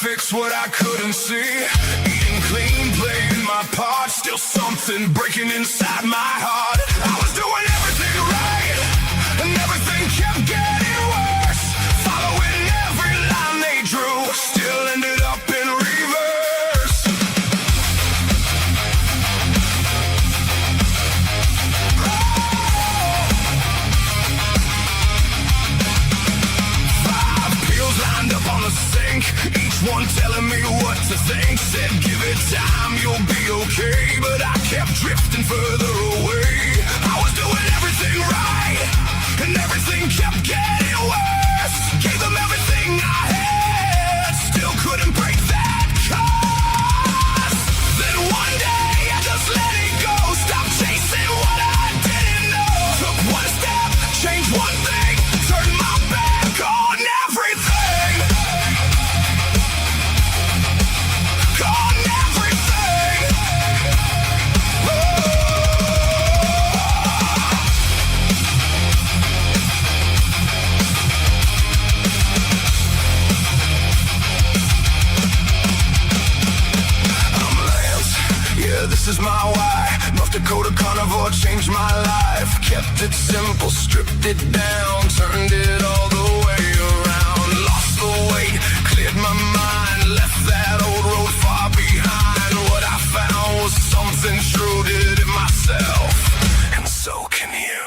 Fix what I couldn't see. Eating clean, playing my part. Still something breaking inside my heart. I was doing everything right, and everything kept getting worse. Following every line they drew, still ended up in reverse. Five pills lined up on the sink, one telling me what to think. Said give it time, you'll be okay. But I kept drifting further away. I was doing everything right, and everything kept getting worse. Gave them everything I had, still couldn't break that curse. Then one day I just let it go. Stopped chasing what I didn't know. Took one step, changed one thing, turned my back on everything. This is my why. North Dakota Carnivore changed my life. Kept it simple, stripped it down, turned it all the way around. Lost the weight, cleared my mind, left that old road far behind. What I found was something true, did it myself, and so can you.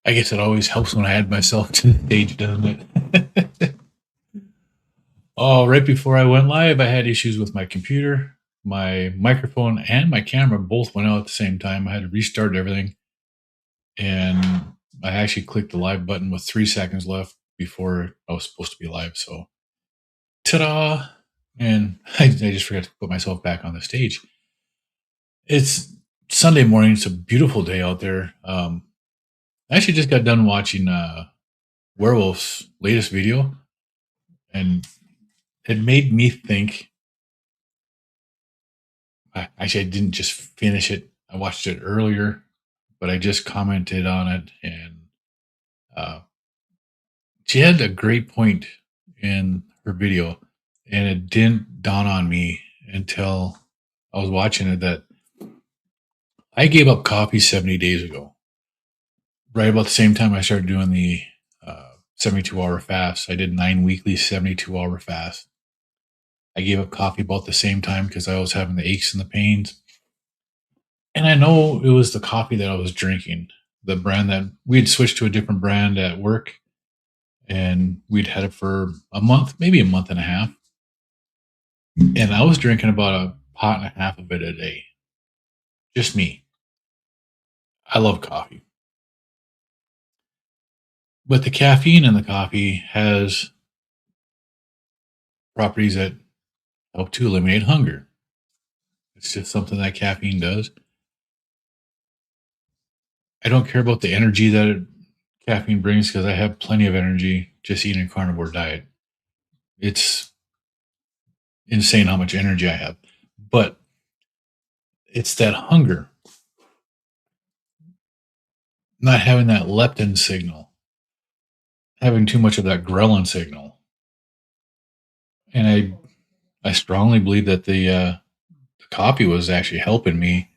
I guess it always helps when I add myself to the stage, doesn't it? Oh, right before I went live, I had issues with my computer. My microphone and my camera both went out at the same time. I had to restart everything. And I actually clicked the live button with 3 seconds left before I was supposed to be live. So, ta-da! And I just forgot to put myself back on the stage. It's Sunday morning. It's a beautiful day out there. I actually just got done watching Werewolf's latest video, and it made me think. Actually, I didn't just finish it. I watched it earlier, but I just commented on it, and she had a great point in her video, and it didn't dawn on me until I was watching it that I gave up coffee 70 days ago. Right about the same time I started doing the 72-hour fast. I did 9 weekly 72-hour fast. I gave up coffee about the same time because I was having the aches and the pains. And I know it was the coffee that I was drinking. The brand that we had switched to a different brand at work, and we'd had it for a month, maybe a month and a half. And I was drinking about pot and a half of it a day. Just me. I love coffee. But the caffeine in the coffee has properties that help to eliminate hunger. It's just something that caffeine does. I don't care about the energy that caffeine brings because I have plenty of energy just eating a carnivore diet. It's insane how much energy I have. But it's that hunger, not having that leptin signal, having too much of that ghrelin signal. And I strongly believe that the coffee was actually helping me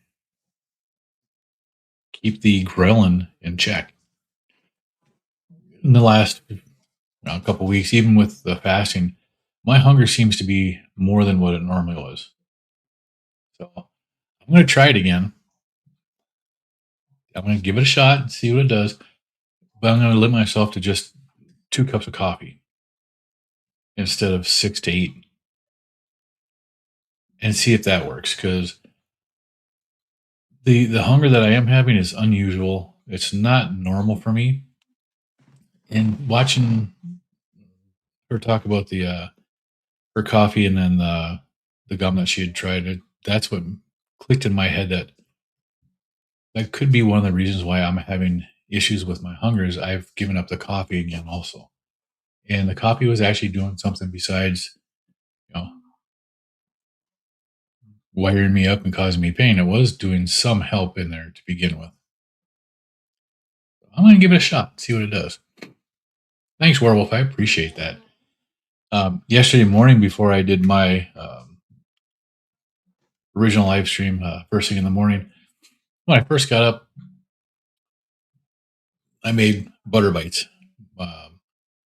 keep the ghrelin in check. In the last couple weeks, even with the fasting, my hunger seems to be more than what it normally was. So I'm going to try it again. I'm going to give it a shot and see what it does. But I'm going to limit myself to just 2 cups of coffee instead of 6 to 8 and see if that works. Because the hunger that I am having is unusual. It's not normal for me. And watching her talk about the her coffee and then the gum that she had tried, that's what clicked in my head that that could be one of the reasons why I'm having issues with my hunger is I've given up the coffee again also. And the coffee was actually doing something besides, you know, wiring me up and causing me pain. It was doing some help in there to begin with. I'm going to give it a shot, see what it does. Thanks, Werewolf. I appreciate that. Yesterday morning, before I did my original live stream, first thing in the morning, when I first got up, I made butter bites.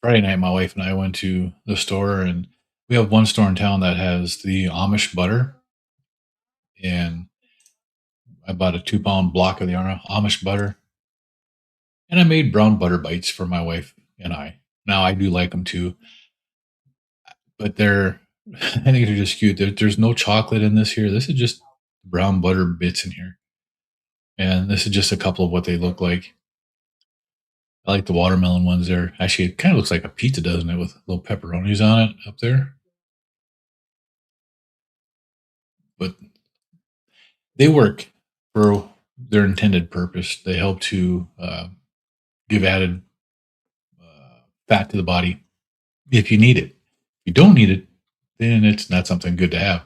Friday night, my wife and I went to the store, and we have one store in town that has the Amish butter, and I bought a 2 pound block of the Amish butter, and I made brown butter bites for my wife and I. Now I do like them too, but they're I think they're just cute. There's no chocolate in this here. This is just brown butter bits in here, and this is just a couple of what they look like. I like the watermelon ones there. Actually, it kind of looks like a pizza, doesn't it, with little pepperonis on it up there? But they work for their intended purpose. They help to give added fat to the body if you need it. If you don't need it, then it's not something good to have.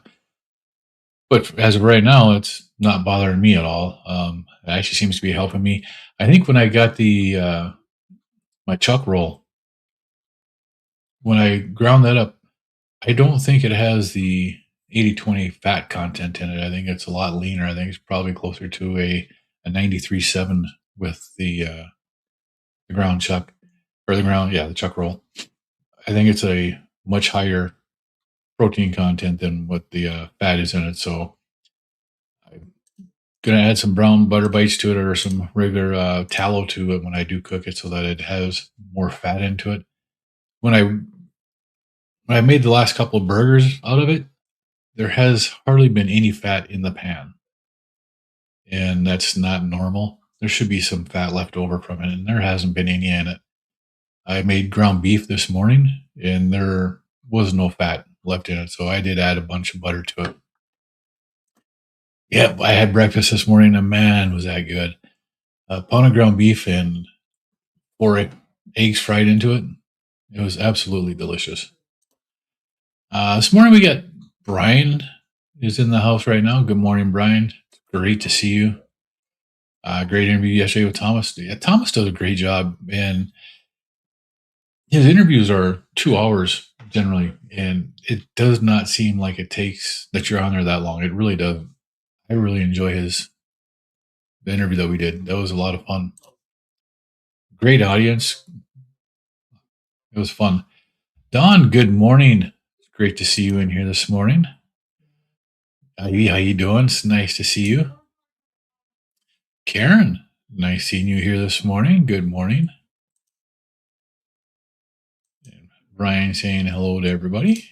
But as of right now, it's not bothering me at all. It actually seems to be helping me. I think when I got the my chuck roll, when I ground that up, I don't think it has the 80/20 fat content in it. I think it's a lot leaner. I think it's probably closer to a 93.7 with the ground chuck or the chuck roll. I think it's a much higher protein content than what the fat is in it. So I'm gonna add some brown butter bites to it or some regular tallow to it when I do cook it, so that it has more fat into it. When I made the last couple of burgers out of it, there has hardly been any fat in the pan, and that's not normal. There should be some fat left over from it, and there hasn't been any in it. I made ground beef this morning, and there was no fat left in it, so I did add a bunch of butter to it. Yep, I had breakfast this morning, and man, was that good. A pound of ground beef and 4 eggs fried into it. It was absolutely delicious. This morning we got Brian is in the house right now. Good morning, Brian. It's great to see you. Great interview yesterday with Thomas. Yeah, Thomas does a great job, and his interviews are 2 hours generally, and it does not seem like it takes that you're on there that long. It really doesn't. I really enjoy the interview that we did. That was a lot of fun. Great audience. It was fun. Don, good morning. It's great to see you in here this morning. How you doing? It's nice to see you. Karen, nice seeing you here this morning. Good morning. And Brian saying hello to everybody.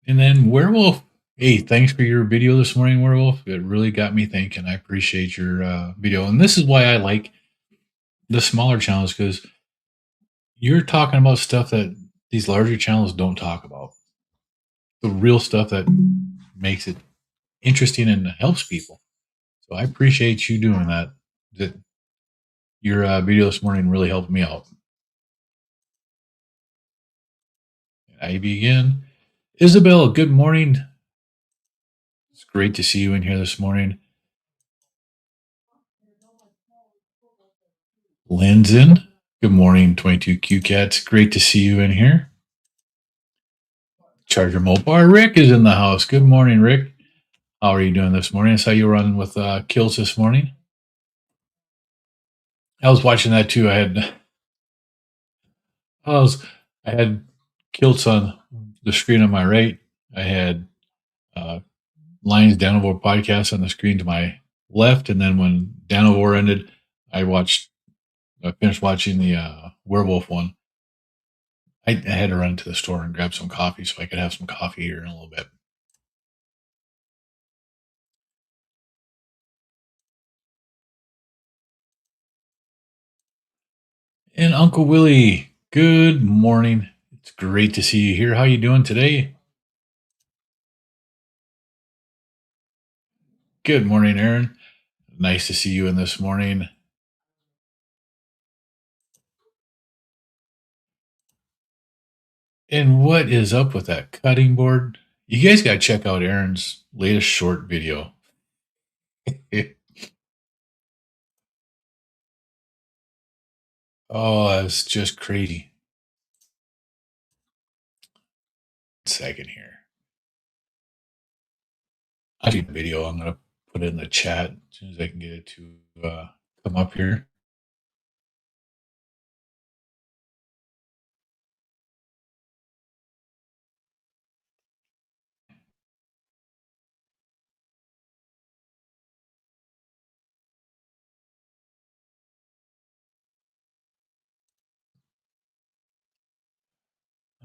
And then Werewolf, hey, thanks for your video this morning, Werewolf. It really got me thinking. I appreciate your video. And this is why I like the smaller channels, because you're talking about stuff that these larger channels don't talk about. The real stuff that makes it interesting and helps people. So I appreciate you doing that. That your video this morning really helped me out. Ivy again. Isabel, good morning. It's great to see you in here this morning. Lindsay, good morning, 22Q Cats. Great to see you in here. Charger Mopar, Rick is in the house. Good morning, Rick. How are you doing this morning? I saw you running with Kiltz this morning. I was watching that too. I had Kiltz on the screen on my right. I had Lions Danivore podcast on the screen to my left, and then when Danivore ended, I finished watching the werewolf one. I had to run to the store and grab some coffee so I could have some coffee here in a little bit. And Uncle Willie, good morning. It's great to see you here. How you doing today? Good morning, Aaron. Nice to see you in this morning. And what is up with that cutting board? You guys got to check out Aaron's latest short video. Oh, it's just crazy. Second here. I'll do the video. I'm going to put it in the chat as soon as I can get it to come up here.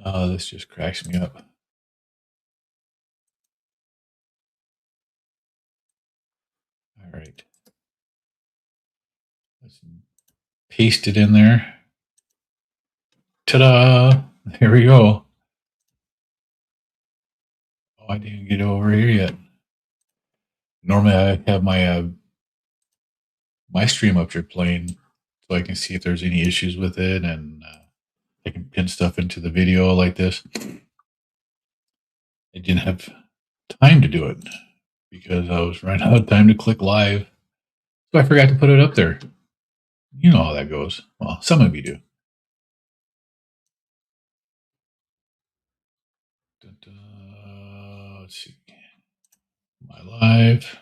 Oh, this just cracks me up. All right. Let's paste it in there. Ta-da! Here we go. Oh, I didn't get over here yet. Normally, I have my stream up here playing, so I can see if there's any issues with it, and I can pin stuff into the video like this. I didn't have time to do it because I was running out of time to click live, so I forgot to put it up there. You know how that goes. Well, some of you do. Let's see. My live.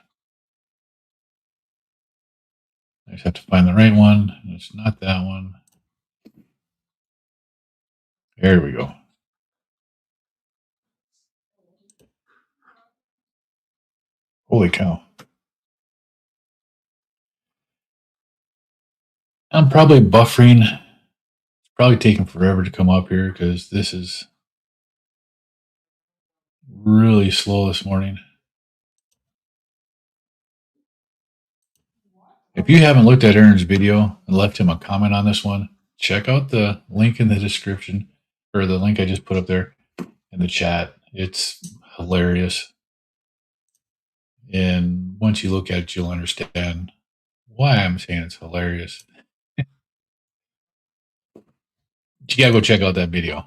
I just have to find the right one. It's not that one. There we go. Holy cow. I'm probably buffering. It's probably taking forever to come up here because this is really slow this morning. If you haven't looked at Aaron's video and left him a comment on this one, check out the link in the description, or the link I just put up there in the chat. It's hilarious. And once you look at it, you'll understand why I'm saying it's hilarious. You gotta go check out that video.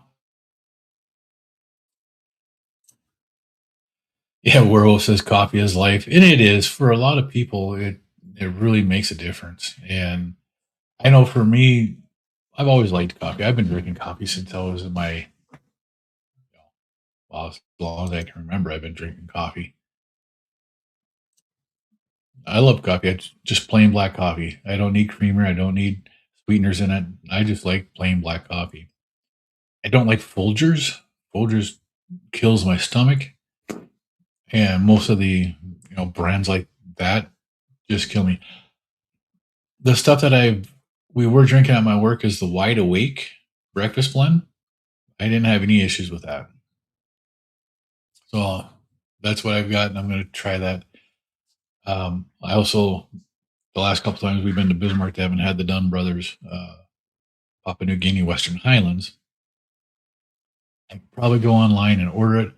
Yeah, Werewolf says coffee is life. And it is. For a lot of people, it really makes a difference. And I know for me, I've always liked coffee. I've been drinking coffee since I was in my, well, as long as I can remember, I've been drinking coffee. I love coffee. Just plain black coffee. I don't need creamer. I don't need sweeteners in it. I just like plain black coffee. I don't like Folgers. Folgers kills my stomach. And most of the brands like that just kill me. The stuff that we were drinking at my work is the Wide Awake breakfast blend. I didn't have any issues with that. So that's what I've got, and I'm going to try that. I also, the last couple times we've been to Bismarck, they haven't had the Dunn Brothers Papua New Guinea Western Highlands. I could probably go online and order it.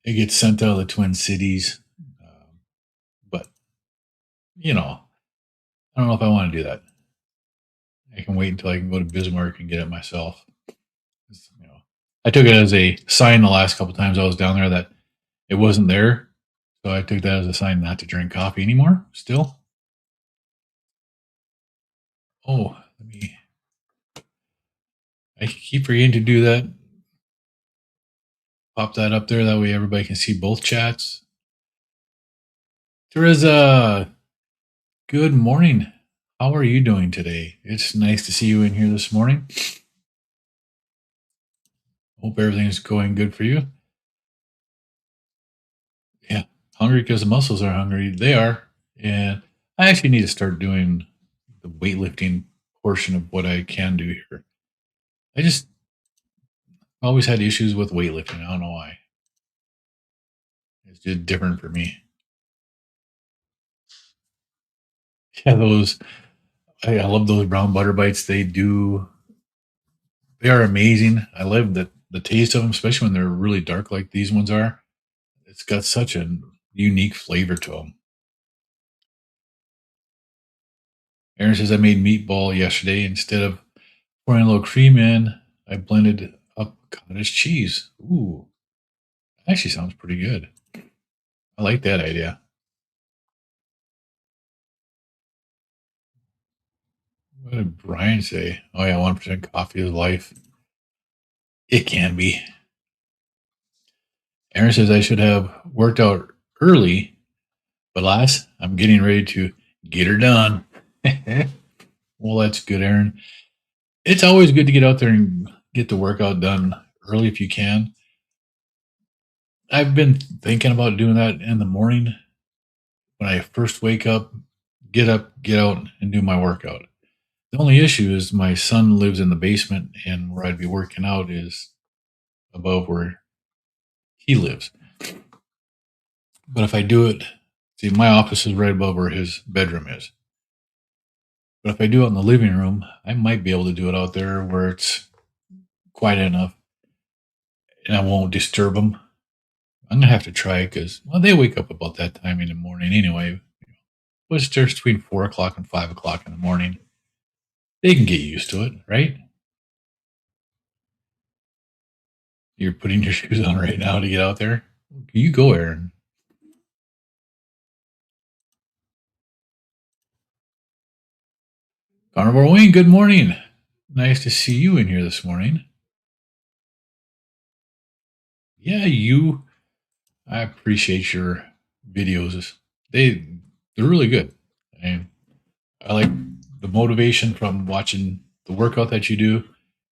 It gets sent out of the Twin Cities, but I don't know if I want to do that. I can wait until I can go to Bismarck and get it myself. You know, I took it as a sign the last couple times I was down there that it wasn't there, so I took that as a sign not to drink coffee anymore. Still, oh, let me. I keep forgetting to do that. Pop that up there. That way everybody can see both chats. Teresa, good morning. How are you doing today? It's nice to see you in here this morning. Hope everything's going good for you. Yeah, hungry because the muscles are hungry. They are. And I actually need to start doing the weightlifting portion of what I can do here. I just always had issues with weightlifting. I don't know why. It's just different for me. Yeah, I love those brown butter bites. They are amazing. I love the taste of them, especially when they're really dark like these ones are. It's got such a unique flavor to them. Aaron says I made meatball yesterday. Instead of pouring a little cream in, I blended up cottage cheese. Ooh, actually sounds pretty good. I like that idea. What did Brian say? Oh yeah, 1% coffee is life. It can be. Aaron says I should have worked out early, but lass, I'm getting ready to get her done. Well, that's good, Aaron. It's always good to get out there and get the workout done early if you can. I've been thinking about doing that in the morning when I first wake up, get up, get out, and do my workout. The only issue is my son lives in the basement, and where I'd be working out is above where he lives. But if I do it, see, my office is right above where his bedroom is. But if I do it in the living room, I might be able to do it out there where it's quiet enough and I won't disturb them. I'm gonna have to try it because they wake up about that time in the morning anyway. But it's just between 4 o'clock and 5 o'clock in the morning. They can get used to it, right? You're putting your shoes on right now to get out there. You go, Aaron. Carnivore Wayne, good morning. Nice to see you in here this morning. Yeah, I appreciate your videos. They're really good. And I like the motivation from watching the workout that you do,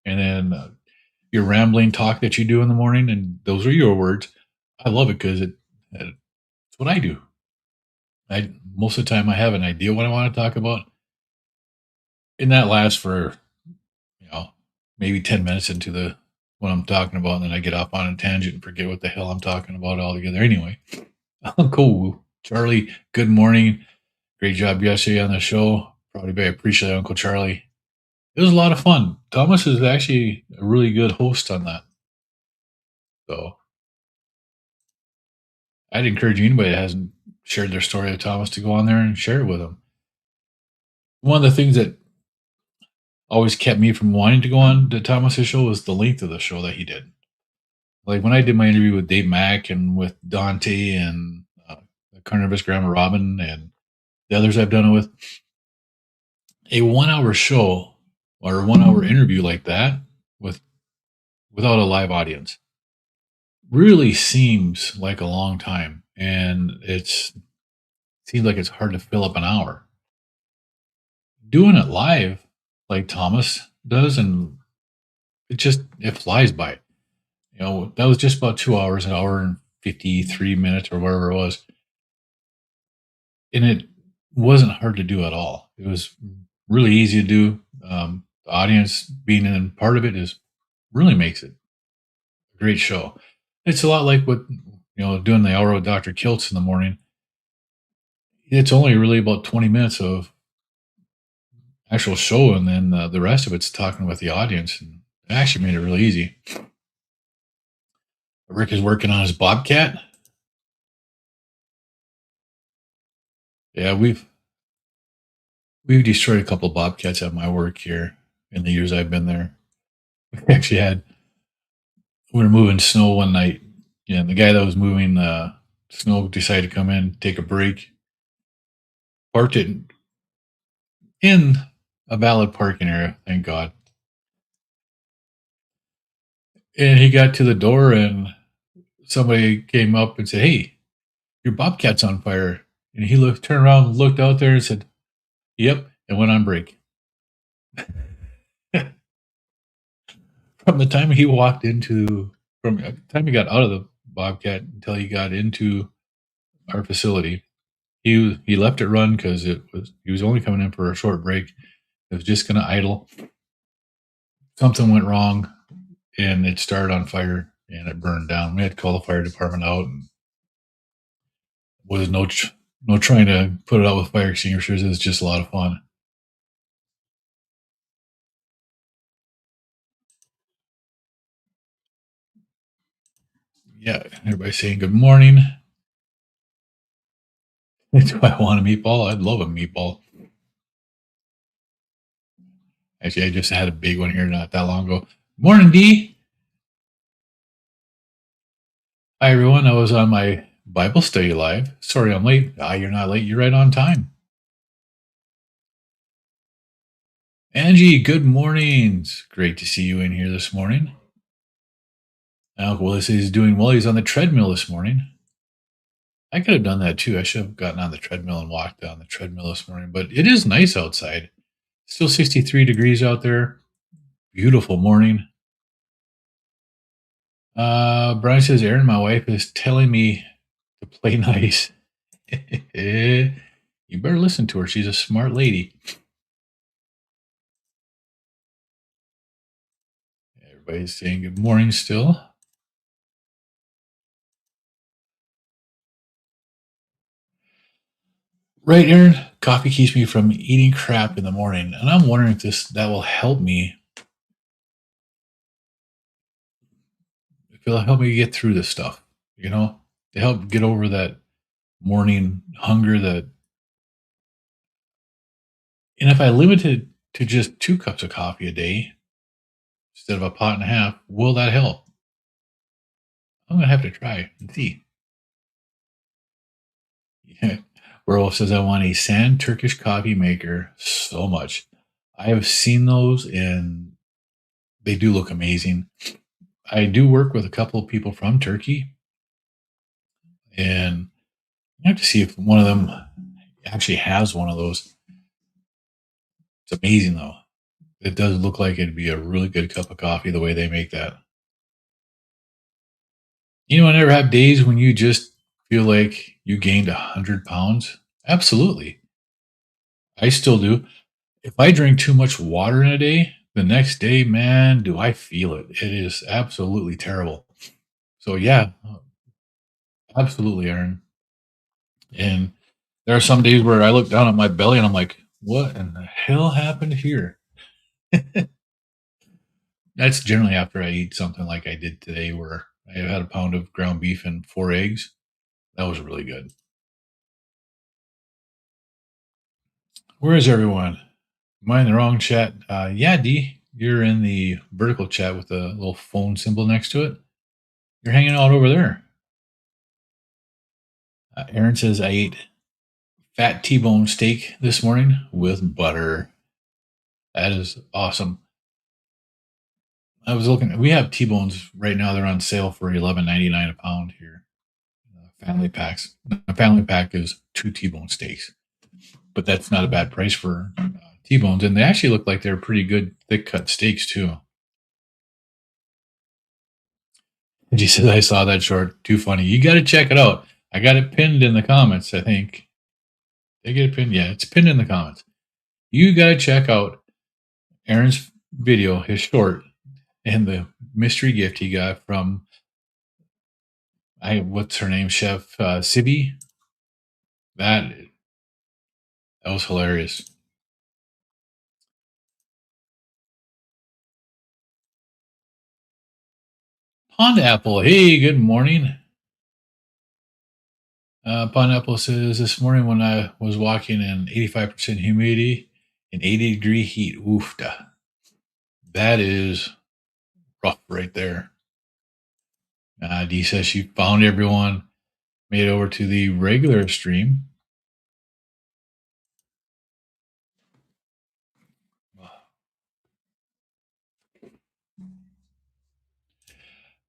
and then your rambling talk that you do in the morning. And those are your words. I love it because it's what I do. I Most of the time I have an idea what I want to talk about, and that lasts for you know maybe 10 minutes into the what I'm talking about, and then I get off on a tangent and forget what the hell I'm talking about altogether. Anyway, Uncle Charlie, good morning. Great job yesterday on the show. Probably very appreciate Uncle Charlie. It was a lot of fun. Thomas is actually a really good host on that. So I'd encourage anybody that hasn't shared their story with Thomas to go on there and share it with them. One of the things that always kept me from wanting to go on to Thomas's show was the length of the show that he did. Like when I did my interview with Dave Mack and with Dante and the Carnivorous Grandma Robin and the others I've done it with, a 1 hour show or a 1 hour interview like that without a live audience really seems like a long time, and seems like it's hard to fill up an hour. Doing it live like Thomas does, and it flies by. That was just about 2 hours, an hour and 53 minutes or whatever it was, and it wasn't hard to do at all. It was really easy to do. The audience being in part of it really makes it a great show. It's a lot like what doing the hour with Dr. Kiltz in the morning, it's only really about 20 minutes of actual show, and then the rest of it's talking with the audience. And it actually made it really easy. Rick is working on his bobcat. Yeah, we've destroyed a couple of bobcats at my work here in the years I've been there. We actually we were moving snow one night, and the guy that was moving snow decided to come in, take a break, parked it in a valid parking area, thank God. And he got to the door, and somebody came up and said, "Hey, your bobcat's on fire." And he turned around, looked out there, and said, "Yep," and went on break. From the time he walked from the time he got out of the bobcat until he got into our facility, he left it run because he was only coming in for a short break. It was just going to idle. Something went wrong, and it started on fire, and it burned down. We had to call the fire department out, and was no trying to put it out with fire extinguishers. It was just a lot of fun. Yeah, everybody's saying good morning. Do I want a meatball? I'd love a meatball. Actually, I just had a big one here not that long ago. Morning, D. Hi, everyone. I was on my Bible study live. Sorry I'm late. You're not late. You're right on time. Angie, good mornings. Great to see you in here this morning. Uncle Willis is doing well. He's on the treadmill this morning. I could have done that too. I should have gotten on the treadmill and walked on the treadmill this morning, but it is nice outside. Still 63 degrees out there. Beautiful morning. Brian says, Aaron, my wife is telling me to play nice. You better listen to her. She's a smart lady. Everybody's saying good morning still. Right, Aaron. Coffee keeps me from eating crap in the morning, and I'm wondering if that will help me. If it'll help me get through this stuff, to help get over that morning hunger. And if I limit it to just 2 cups of coffee a day instead of a pot and a half, will that help? I'm gonna have to try and see. Yeah. Werewolf says, I want a sand Turkish coffee maker so much. I have seen those and they do look amazing. I do work with a couple of people from Turkey, and I have to see if one of them actually has one of those. It's amazing, though. It does look like it'd be a really good cup of coffee the way they make that. I never have days when you just feel like you gained 100 pounds. Absolutely. I still do. If I drink too much water in a day, the next day, man, do I feel it. It is absolutely terrible. So, yeah, absolutely, Aaron. And there are some days where I look down at my belly and I'm like, what in the hell happened here? That's generally after I eat something like I did today, where I had a pound of ground beef and 4 eggs. That was really good. Where is everyone? Am I in the wrong chat? Yeah, D, you're in the vertical chat with the little phone symbol next to it. You're hanging out over there. Aaron says, I ate fat T-bone steak this morning with butter. That is awesome. I was looking. We have T-bones right now. They're on sale for $11.99 a pound here. Family packs. A family pack is 2 T-bone steaks, but that's not a bad price for T-bones, and they actually look like they're pretty good, thick cut steaks too. And she says, "I saw that short. Too funny. You got to check it out. I got it pinned in the comments. I think they get it pinned. Yeah, it's pinned in the comments. You got to check out Aaron's video, his short, and the mystery gift he got from what's her name, Chef Sibi. That that was hilarious. Pond Apple, hey, good morning. Pond Apple says this morning when I was walking in 85% humidity and 80-degree heat, oofta. That is rough right there. Dee says she found everyone, made it over to the regular stream.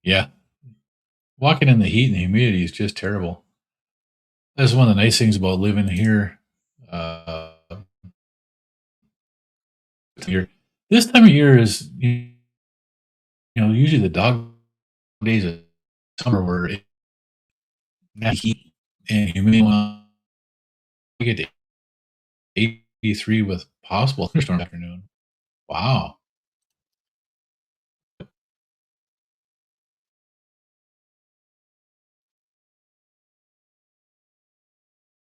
Yeah, walking in the heat and humidity is just terrible. That's one of the nice things about living here. Here, this time of year is usually the dog days of summer where it heat and humidity. We get to 83 with possible thunderstorm afternoon. Wow.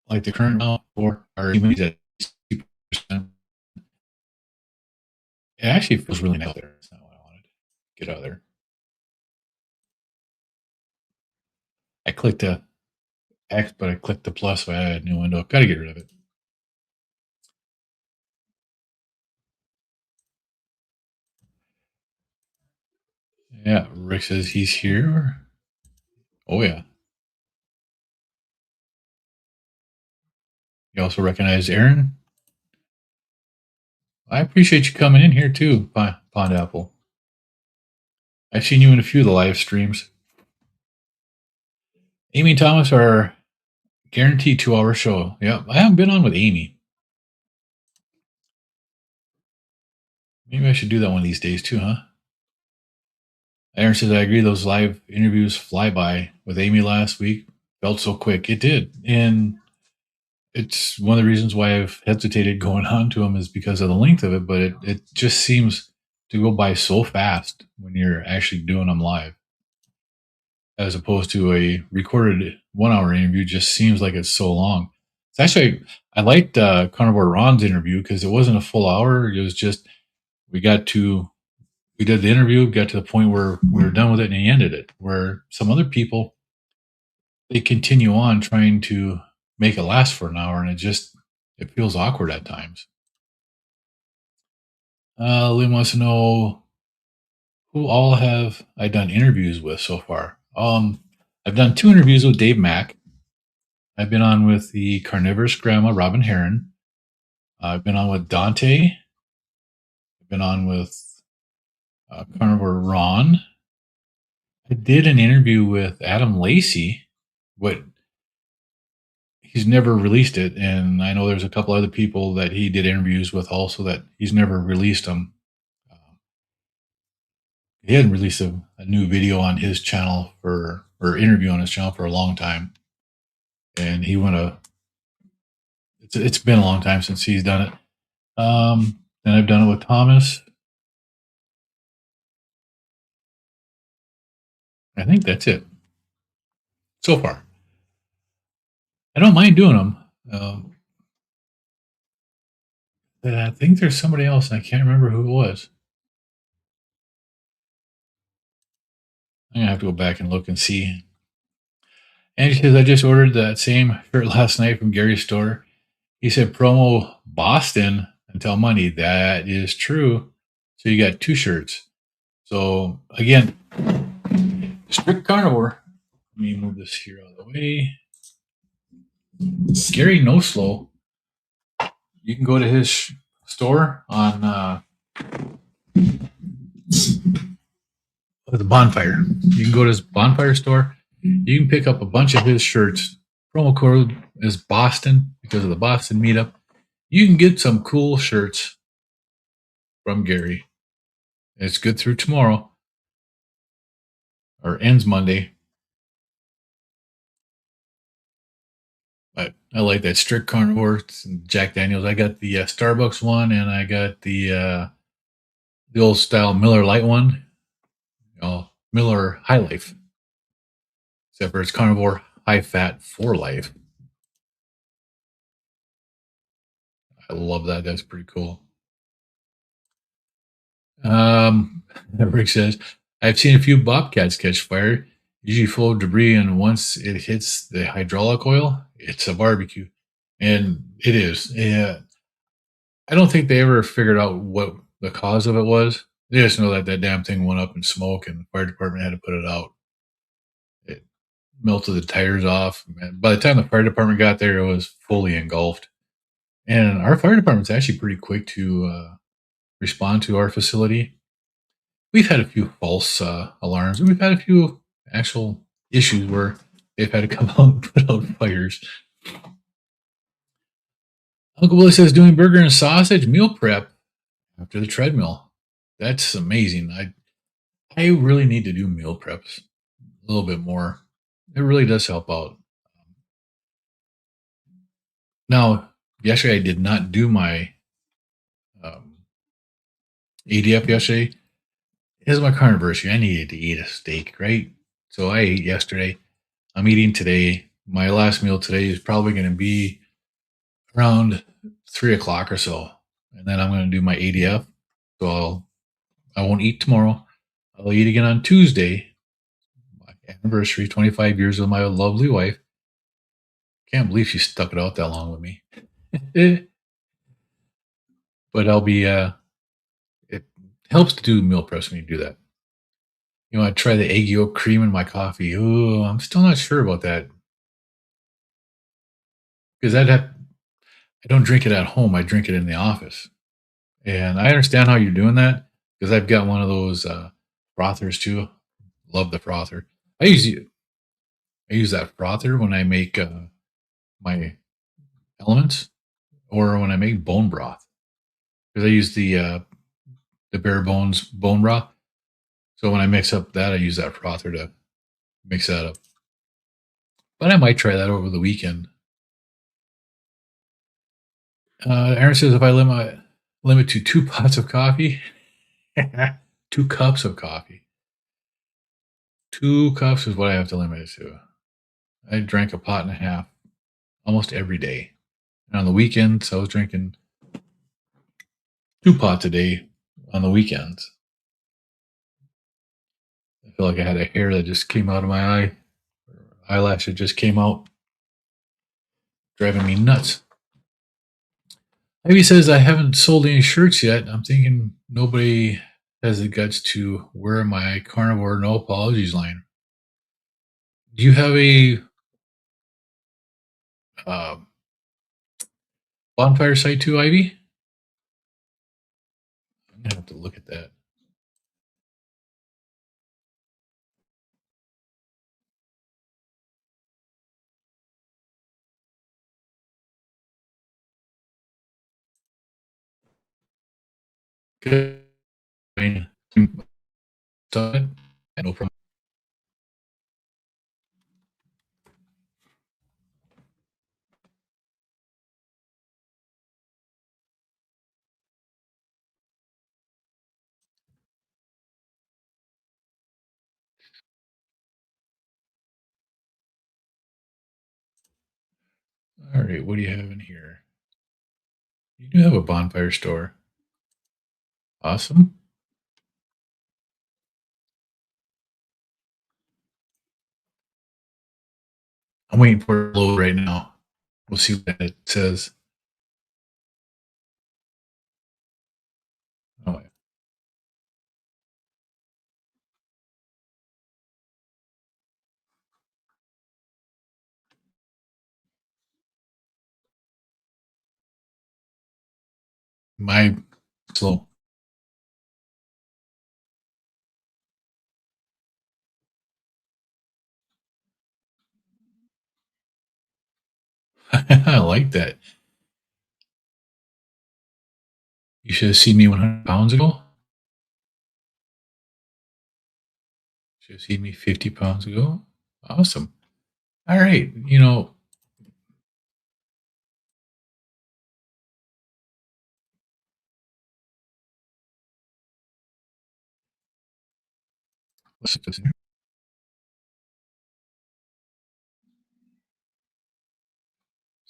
Like the current now for our humidity at 60%. It actually feels really nice out there. That's not what I wanted to get out of there. I clicked the X, but I clicked the plus, so I had a new window. Got to get rid of it. Yeah, Rick says he's here. Oh, yeah. You also recognize Aaron. I appreciate you coming in here too, Pond Apple. I've seen you in a few of the live streams. Amy and Thomas are guaranteed 2-hour show. Yeah, I haven't been on with Amy. Maybe I should do that one of these days too, huh? Aaron says, I agree. Those live interviews fly by. With Amy last week, felt so quick. It did. And it's one of the reasons why I've hesitated going on to them is because of the length of it, but it just seems to go by so fast when you're actually doing them live. As opposed to a recorded 1-hour interview, just seems like it's so long. It's actually, I liked Carnivore Ron's interview because it wasn't a full hour. It was just, we did the interview, got to the point where we were done with it, and he ended it. Where some other people, they continue on trying to make it last for an hour, and it feels awkward at times. Lynn wants to know who all have I done interviews with so far. I've done 2 interviews with Dave Mack. I've been on with the Carnivorous Grandma, Robin Heron. I've been on with Dante. I've been on with Carnivore Ron. I did an interview with Adam Lacey, but he's never released it. And I know there's a couple other people that he did interviews with also that he's never released them. He hadn't released a new video on his channel or interview on his channel for a long time. And it's been a long time since he's done it. Then I've done it with Thomas. I think that's it so far. I don't mind doing them. But I think there's somebody else, and I can't remember who it was. I'm gonna have to go back and look and see. And she says, I just ordered that same shirt last night from Gary's store. He said promo Boston until Monday. That is true. So you got 2 shirts. So again, strict carnivore. Let me move this here out of the way. Gary No Slow. You can go to his store on the Bonfire. You can go to his Bonfire store. You can pick up a bunch of his shirts. Promo code is Boston because of the Boston meetup. You can get some cool shirts from Gary. It's good through tomorrow or ends Monday. But I like that strict carnivore Jack Daniels. I got the Starbucks one, and I got the old style Miller Lite one. Miller High Life. except for it's carnivore, high fat for life. I love that. That's pretty cool. Rick says, I've seen a few bobcats catch fire, usually full of debris, and once it hits the hydraulic oil, it's a barbecue. And it is. Yeah. I don't think they ever figured out what the cause of it was. They just know that that damn thing went up in smoke and the fire department had to put it out. It melted the tires off. And by the time the fire department got there, it was fully engulfed. And our fire department's actually pretty quick to respond to our facility. We've had a few false alarms, and we've had a few actual issues where they've had to come out and put out fires. Uncle Willie says doing burger and sausage meal prep after the treadmill. That's amazing. I really need to do meal preps a little bit more. It really does help out. Now, yesterday I did not do my um, ADF yesterday. It's my carniversary. I needed to eat a steak, right? So I ate yesterday. I'm eating today. My last meal today is probably going to be around 3 o'clock or so, and then I'm going to do my ADF. So I won't eat tomorrow. I'll eat again on Tuesday. My anniversary, 25 years with my lovely wife. Can't believe she stuck it out that long with me. But I'll be. It helps to do meal preps when you do that. You know, I try the egg yolk cream in my coffee. Oh, I'm still not sure about that because I don't drink it at home. I drink it in the office. And I understand how you're doing that because I've got one of those frothers too. Love the frother. I use I use that frother when I make my elements or when I make bone broth because I use the bare bones bone broth. So when I mix up that, I use that frother to mix that up. But I might try that over the weekend. Aaron says if I limit to 2 pots of coffee, 2 cups of coffee. 2 cups is what I have to limit it to. I drank a pot and a half almost every day. And on the weekends, I was drinking 2 pots a day on the weekends. I feel like I had a hair that just came out of my eye. Eyelash that just came out, driving me nuts. Ivy says, I haven't sold any shirts yet. I'm thinking nobody has the guts to wear my carnivore no apologies line. Do you have a uh, bonfire site too, Ivy? I'm going to have to look at that. Good. No problem. All right, what do you have in here? You do have a bonfire store. Awesome. I'm waiting for it to load right now. We'll see what it says. Oh, my slow. I like that. You should have seen me 100 pounds ago. Should have seen me 50 pounds ago. Awesome. All right. You know, let's see this here.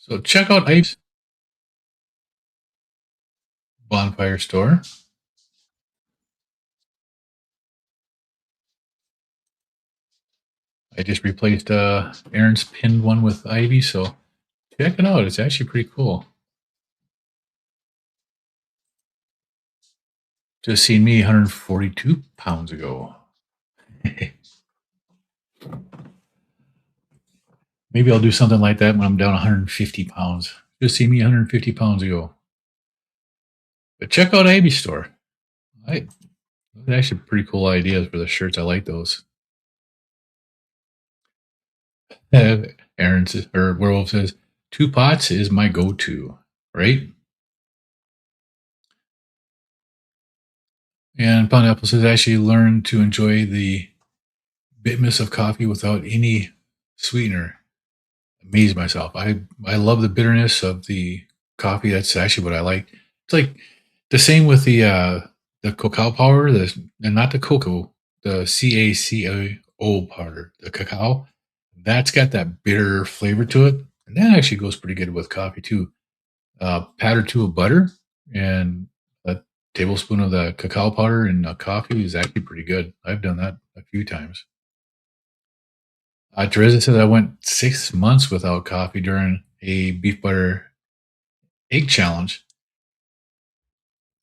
So check out Ice Bonfire Store. I just replaced Aaron's pinned one with Ivy, so check it out. It's actually pretty cool. Just seen me 142 pounds ago. Maybe I'll do something like that when I'm down 150 pounds. Just see me 150 pounds ago. But check out Ivy Store. Those are actually pretty cool ideas for the shirts. I like those. Aaron says, or Werewolf says, 2 pots is my go-to, right? And Pineapple says, actually learned to enjoy the bitterness of coffee without any sweetener. Amaze myself. I love the bitterness of the coffee. That's actually what I like. It's like the same with the cacao powder, and not the cocoa, the CACAO powder, the cacao. That's got that bitter flavor to it, and that actually goes pretty good with coffee too. Pat or two of butter and a tablespoon of the cacao powder in coffee is actually pretty good. I've done that a few times. Teresa said I went 6 months without coffee during a beef butter egg challenge.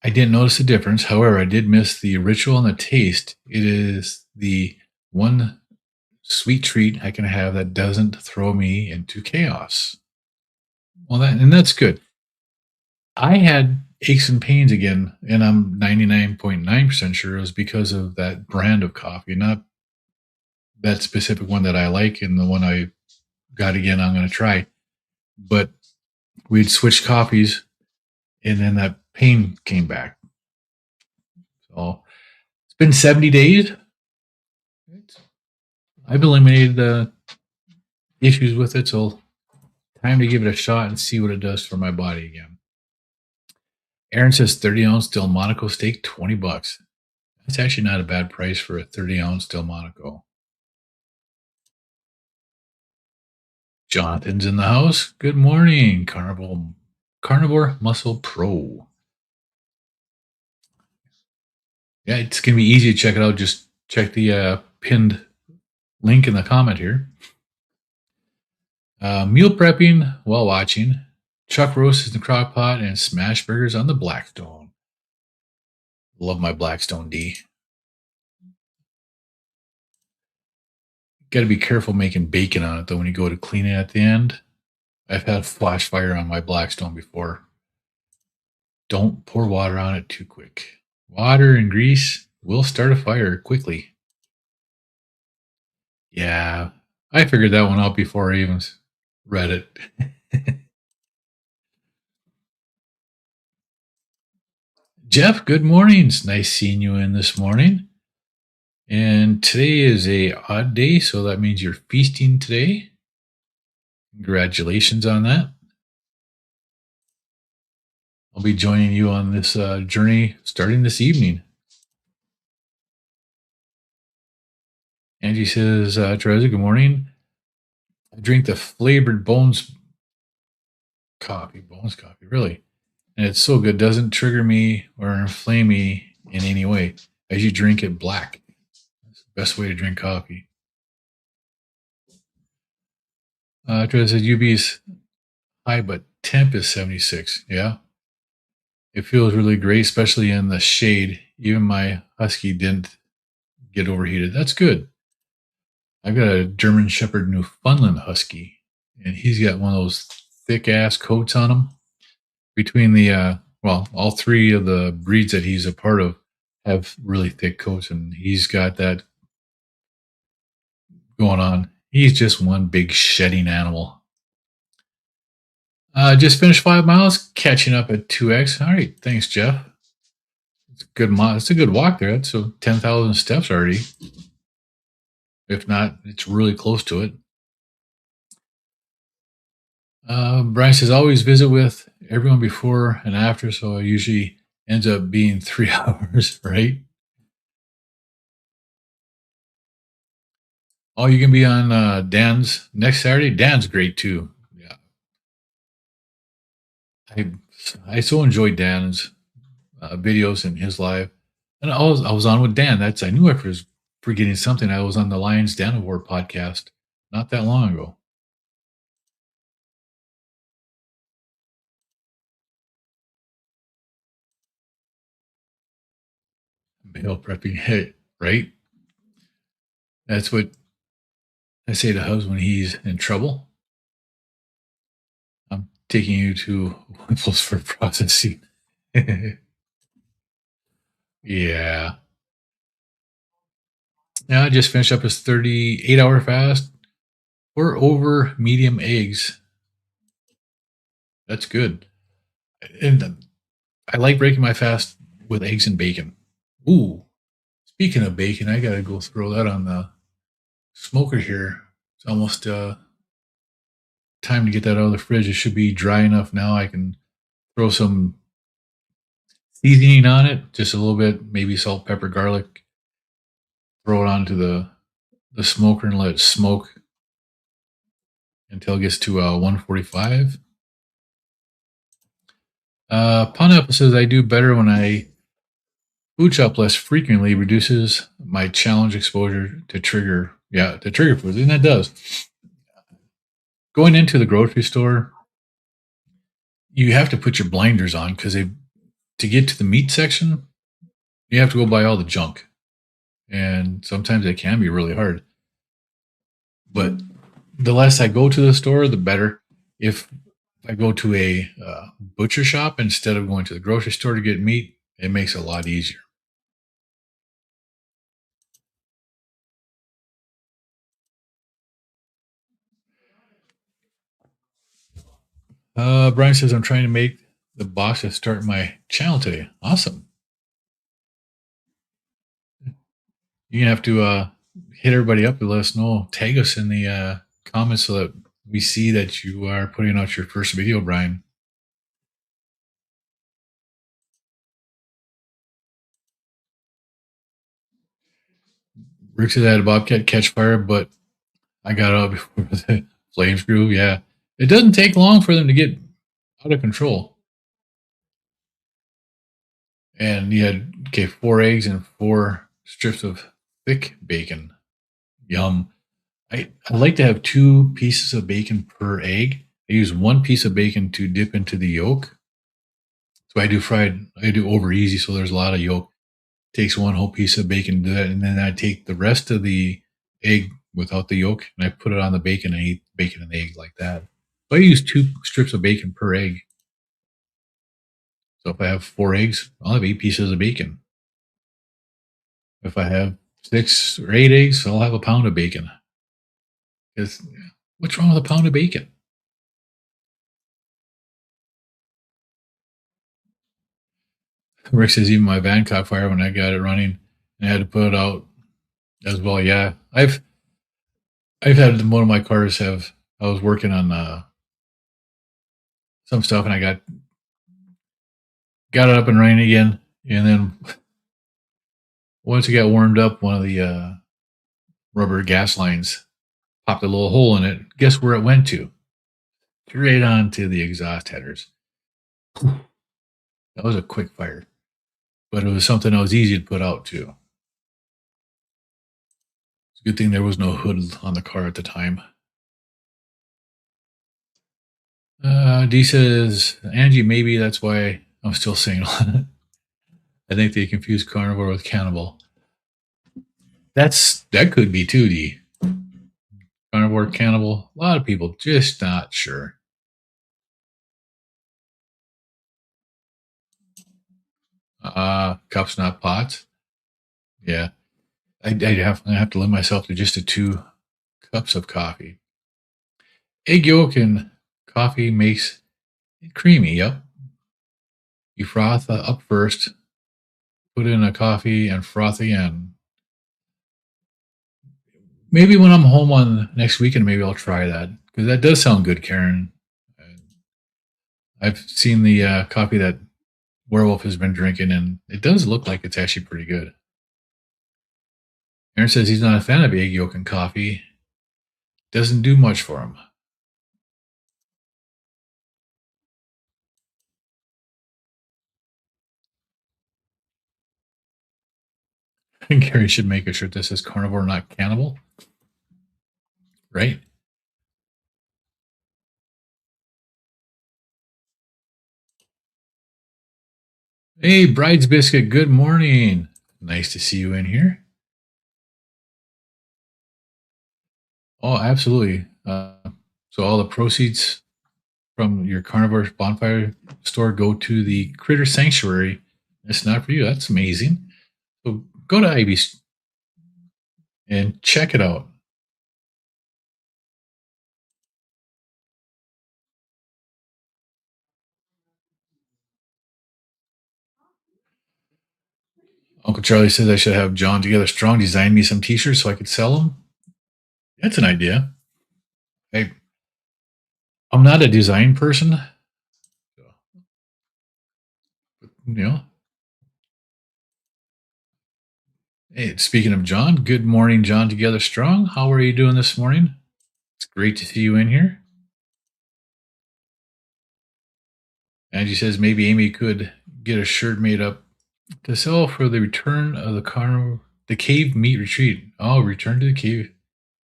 I didn't notice a difference. However, I did miss the ritual and the taste. It is the one sweet treat I can have that doesn't throw me into chaos. Well, that's good. I had aches and pains again, and I'm 99.9% sure it was because of that brand of coffee, not that specific one that I like and the one I got again I'm going to try. But we'd switched coffees, and then that pain came back. So it's been 70 days. I've eliminated the issues with it, so time to give it a shot and see what it does for my body again. Aaron says 30-ounce Delmonico steak, $20. That's actually not a bad price for a 30-ounce Delmonico. Jonathan's in the house. Good morning, Carnivore Muscle Pro. Yeah, it's going to be easy to check it out. Just check the pinned link in the comment here. Meal prepping while watching. Chuck roast in the crock pot and smash burgers on the Blackstone. Love my Blackstone D. Got to be careful making bacon on it though when you go to clean it at the end. I've had flash fire on my Blackstone before. Don't pour water on it too quick. Water and grease will start a fire quickly. Yeah, I figured that one out before I even read it. Jeff, good morning. It's nice seeing you in this morning. And today is a odd day, so that means you're feasting today. Congratulations on that. I'll be joining you on this journey starting this evening. Angie says, Teresa, good morning. I drink the flavored Bones coffee, really. And it's so good, doesn't trigger me or inflame me in any way as you drink it black. That's the best way to drink coffee. Teresa says, UV's high, but temp is 76. Yeah. It feels really great, especially in the shade. Even my husky didn't get overheated. That's good. I've got a German Shepherd Newfoundland husky, and he's got one of those thick ass coats on him. Between the all three of the breeds that he's a part of have really thick coats, and he's got that going on. He's just one big shedding animal. Just finished 5 miles, catching up at 2x. All right, thanks, Jeff. It's a good It's a good walk there. That's 10,000 steps already. If not, it's really close to it. Brian says, always visit with everyone before and after, so it usually ends up being 3 hours, right? Oh, you can be on Dan's next Saturday? Dan's great too. Yeah. I I so enjoyed Dan's videos in his live, and I was on with Dan. I knew I was forgetting something. I was on the Lions Danivore podcast not that long ago. Meal prepping, hey, right? That's what I say to Hubs when he's in trouble. I'm taking you to Wimples for processing. Yeah. Now I just finished up his 38-hour fast. We're over medium eggs. That's good. And I like breaking my fast with eggs and bacon. Ooh, speaking of bacon, I gotta go throw that on the smoker here. It's almost time to get that out of the fridge. It should be dry enough now. I can throw some seasoning on it, just a little bit, maybe salt, pepper, garlic. Throw it onto the smoker and let it smoke until it gets to 145. Pineapple says I do better when I food shop less frequently, reduces my challenge exposure to trigger foods, and that does. Going into the grocery store, you have to put your blinders on because to get to the meat section, you have to go buy all the junk, and sometimes it can be really hard. But the less I go to the store, the better. If I go to a butcher shop instead of going to the grocery store to get meat, it makes it a lot easier. Brian says I'm trying to make the boss to start my channel today. Awesome. You're gonna have to hit everybody up and let us know. Tag us in the comments so that we see that you are putting out your first video, Brian. Rick said I had a bobcat catch fire, but I got out before the flames grew. Yeah, it doesn't take long for them to get out of control. And you had 4 eggs and 4 strips of thick bacon. Yum. I like to have 2 pieces of bacon per egg. I use 1 piece of bacon to dip into the yolk. So I do over easy, so there's a lot of yolk. Takes 1 whole piece of bacon to do that, and then I take the rest of the egg without the yolk and I put it on the bacon and eat bacon and egg like that. So I use 2 strips of bacon per egg. So if I have 4 eggs, I'll have 8 pieces of bacon. If I have 6 or 8 eggs, I'll have a pound of bacon. Because what's wrong with a pound of bacon? Rick says even my van caught fire when I got it running and I had to put it out as well. Yeah, I've had one of my cars have. I was working on some stuff and I got it up and running again, and then once it got warmed up, one of the rubber gas lines popped a little hole in it. Guess where it went to? Straight onto the exhaust headers. That was a quick fire, but it was something that was easy to put out too. It's a good thing there was no hood on the car at the time. D says, Angie, maybe that's why I'm still single. I think they confuse carnivore with cannibal. That could be too, D. Carnivore, cannibal. A lot of people just not sure. Cups, not pots. Yeah. I have to limit myself to just 2 cups of coffee. Egg yolk and coffee makes it creamy. Yep. You froth up first, put in a coffee, and froth again. Maybe when I'm home on next weekend, maybe I'll try that because that does sound good, Karen. I've seen the coffee that Werewolf has been drinking, and it does look like it's actually pretty good. Aaron says he's not a fan of egg yolk and coffee. Doesn't do much for him. Gary should make a shirt that says carnivore, not cannibal. Right? Hey, Bride's Biscuit, good morning. Nice to see you in here. Oh, absolutely. So all the proceeds from your carnivore bonfire store go to the Critter Sanctuary. It's not for you. That's amazing. So go to Ivy's and check it out. Uncle Charlie says I should have John Together Strong design me some t-shirts so I could sell them. That's an idea. Hey, I'm not a design person. You know. Hey, speaking of John, good morning, John Together Strong. How are you doing this morning? It's great to see you in here. Angie says maybe Amy could get a shirt made up to sell for the return of the cave meat retreat. Oh, return to the cave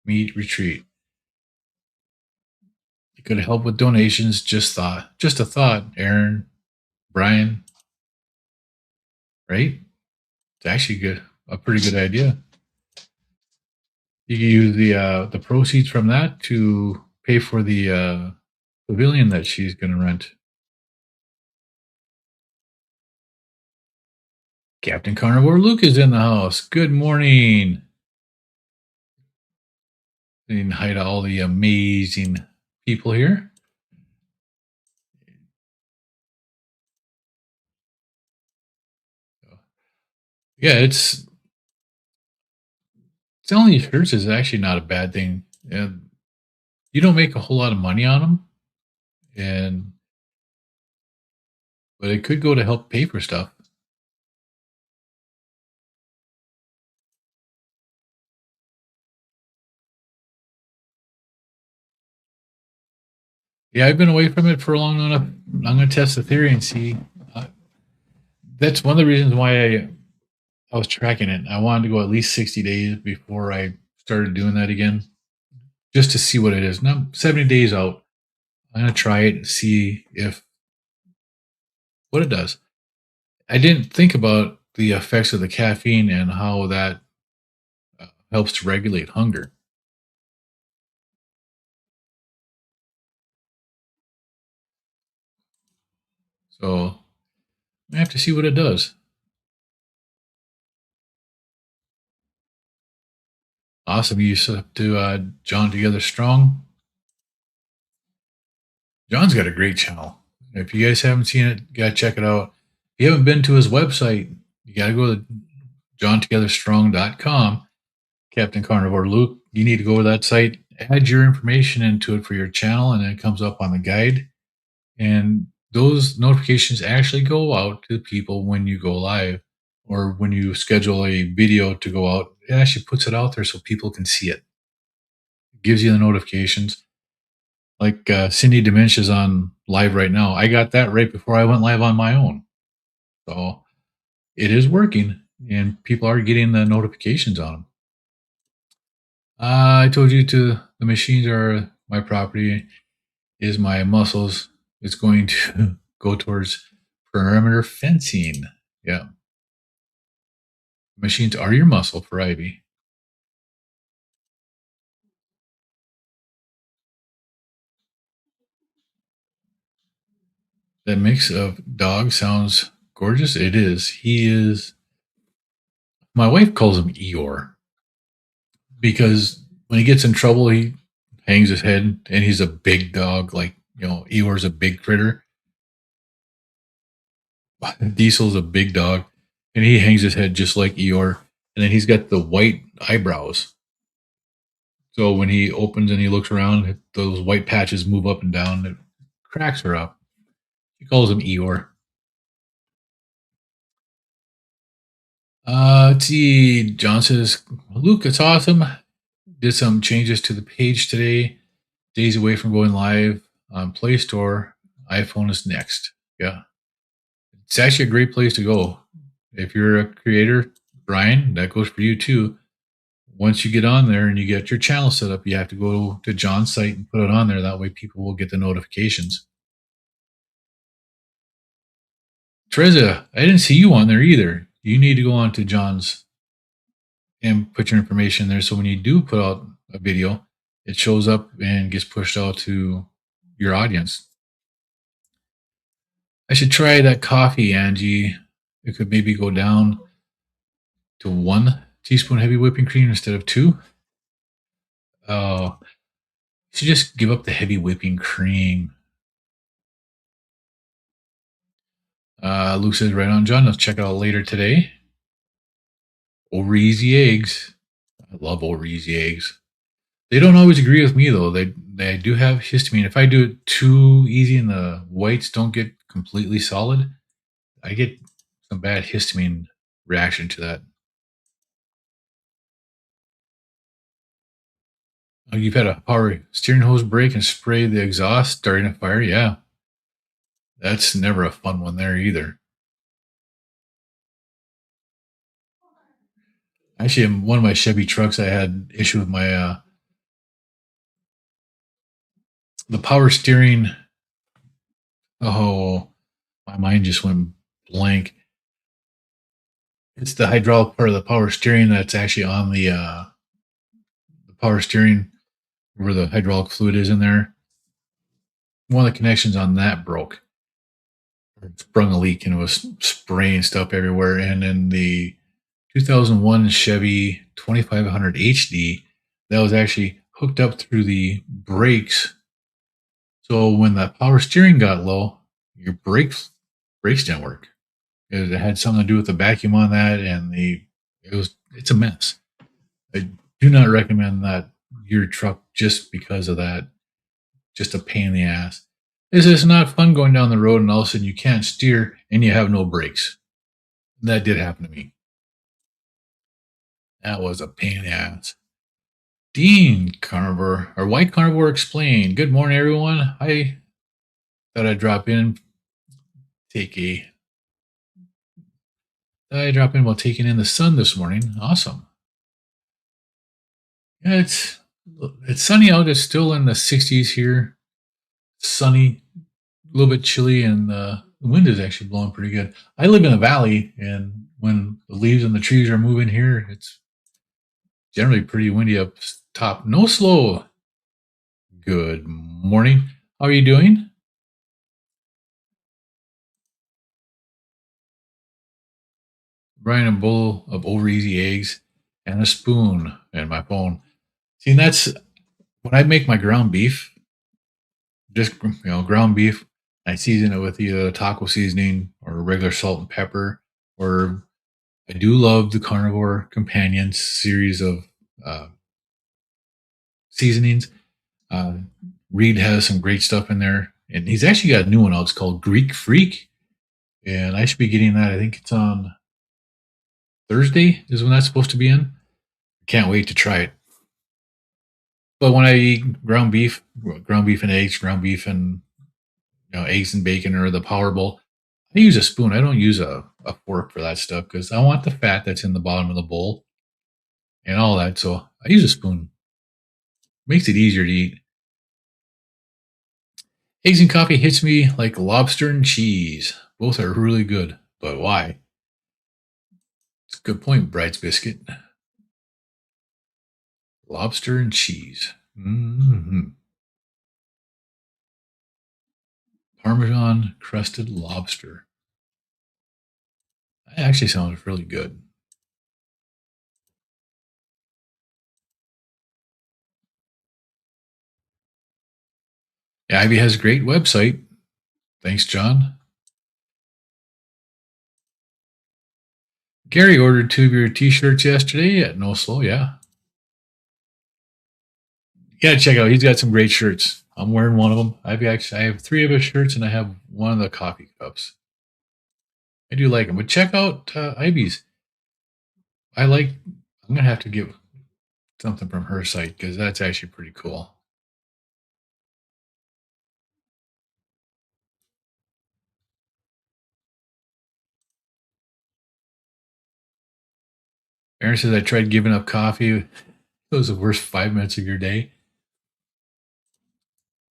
meat retreat. It could help with donations. Just a thought, Aaron, Brian. Right? It's actually good. A pretty good idea. You can use the proceeds from that to pay for the pavilion that she's going to rent. Captain Carnivore Luke is in the house. Good morning. Saying hi to all the amazing people here. Yeah, it's selling these shirts is actually not a bad thing. And you don't make a whole lot of money on them, but it could go to help pay for stuff. Yeah, I've been away from it for long enough. I'm going to test the theory and see. That's one of the reasons why I was tracking it. I wanted to go at least 60 days before I started doing that again, just to see what it is. Now, 70 days out, I'm going to try it and see if what it does. I didn't think about the effects of the caffeine and how that helps to regulate hunger. So I have to see what it does. Awesome. You up to John Together Strong. John's got a great channel. If you guys haven't seen it, you got to check it out. If you haven't been to his website, you got to go to johntogetherstrong.com. Captain Carnivore Luke, you need to go to that site, add your information into it for your channel, and then it comes up on the guide. And those notifications actually go out to people when you go live or when you schedule a video to go out. It actually puts it out there so people can see it. It gives you the notifications. Like Cindy Dementia's on live right now. I got that right before I went live on my own. So it is working and people are getting the notifications on them. I told you the machines are my property, is my muscles. It's going to go towards perimeter fencing. Yeah. Machines are your muscle for Ivy. That mix of dog sounds gorgeous. It is. He is. My wife calls him Eeyore because when he gets in trouble, he hangs his head and he's a big dog. Like, Eeyore's a big critter. Diesel's a big dog and he hangs his head just like Eeyore. And then he's got the white eyebrows. So when he opens and he looks around, those white patches move up and down. It cracks her up. She calls him Eeyore. Let's see. John says, Luke, it's awesome. Did some changes to the page today. Days away from going live on Play Store. iPhone is next. Yeah. It's actually a great place to go. If you're a creator, Brian, that goes for you too. Once you get on there and you get your channel set up, you have to go to John's site and put it on there. That way people will get the notifications. Teresa, I didn't see you on there either. You need to go on to John's and put your information there. So when you do put out a video, it shows up and gets pushed out to your audience. I should try that coffee, Angie. It could maybe go down to 1 teaspoon heavy whipping cream instead of 2. Oh, you should just give up the heavy whipping cream. Luke says, right on, John. Let's check it out later today. Over easy eggs. I love over easy eggs. They don't always agree with me though. They do have histamine. If I do it too easy and the whites don't get completely solid, I get some bad histamine reaction to that. Oh, you've had a power steering hose break and spray the exhaust starting a fire? Yeah. That's never a fun one there either. Actually, in one of my Chevy trucks, I had issue with my the power steering. Oh, my mind just went blank. It's the hydraulic part of the power steering that's actually on the power steering where the hydraulic fluid is in there. One of the connections on that broke. It sprung a leak and it was spraying stuff everywhere. And in the 2001 Chevy 2500 HD, that was actually hooked up through the brakes. So when the power steering got low, your brakes didn't work. It had something to do with the vacuum on that, and it's a mess. I do not recommend that your truck just because of that. Just a pain in the ass. It's not fun going down the road and all of a sudden you can't steer and you have no brakes. That did happen to me. That was a pain in the ass. Dean Carnivore, or White Carnivore Explained. Good morning, everyone. I thought I'd drop in, while taking in the sun this morning. Awesome. Yeah, it's sunny out. It's still in the 60s here. Sunny, a little bit chilly, and the wind is actually blowing pretty good. I live in a valley, and when the leaves and the trees are moving here, it's generally pretty windy up top. No slow. Good morning. How are you doing? Brian, a bowl of over easy eggs and a spoon and my phone. See, and that's when I make my ground beef. Just ground beef. I season it with either taco seasoning or regular salt and pepper. Or I do love the Carnivore Companion series of uh, seasonings. Uh, Reed has some great stuff in there, and he's actually got a new one out. It's called Greek Freak, and I should be getting that. I think it's on Thursday is when that's supposed to be in. Can't wait to try it. But when I eat ground beef and eggs, ground beef and eggs and bacon or the Power Bowl, I use a spoon. I don't use a fork for that stuff because I want the fat that's in the bottom of the bowl and all that. So I use a spoon. Makes it easier to eat. Eggs and coffee hits me like lobster and cheese. Both are really good, but why? It's a good point, Bride's Biscuit. Lobster and cheese. Mm-hmm. Parmesan crusted lobster. That actually sounds really good. Ivy has a great website. Thanks, John. Gary ordered 2 of your t-shirts yesterday at No Slow, yeah. You gotta check it out. He's got some great shirts. I'm wearing one of them. I have 3 of his shirts and I have one of the coffee cups. I do like them. But check out Ivy's. I'm gonna have to get something from her site because that's actually pretty cool. Aaron says I tried giving up coffee. It was the worst 5 minutes of your day.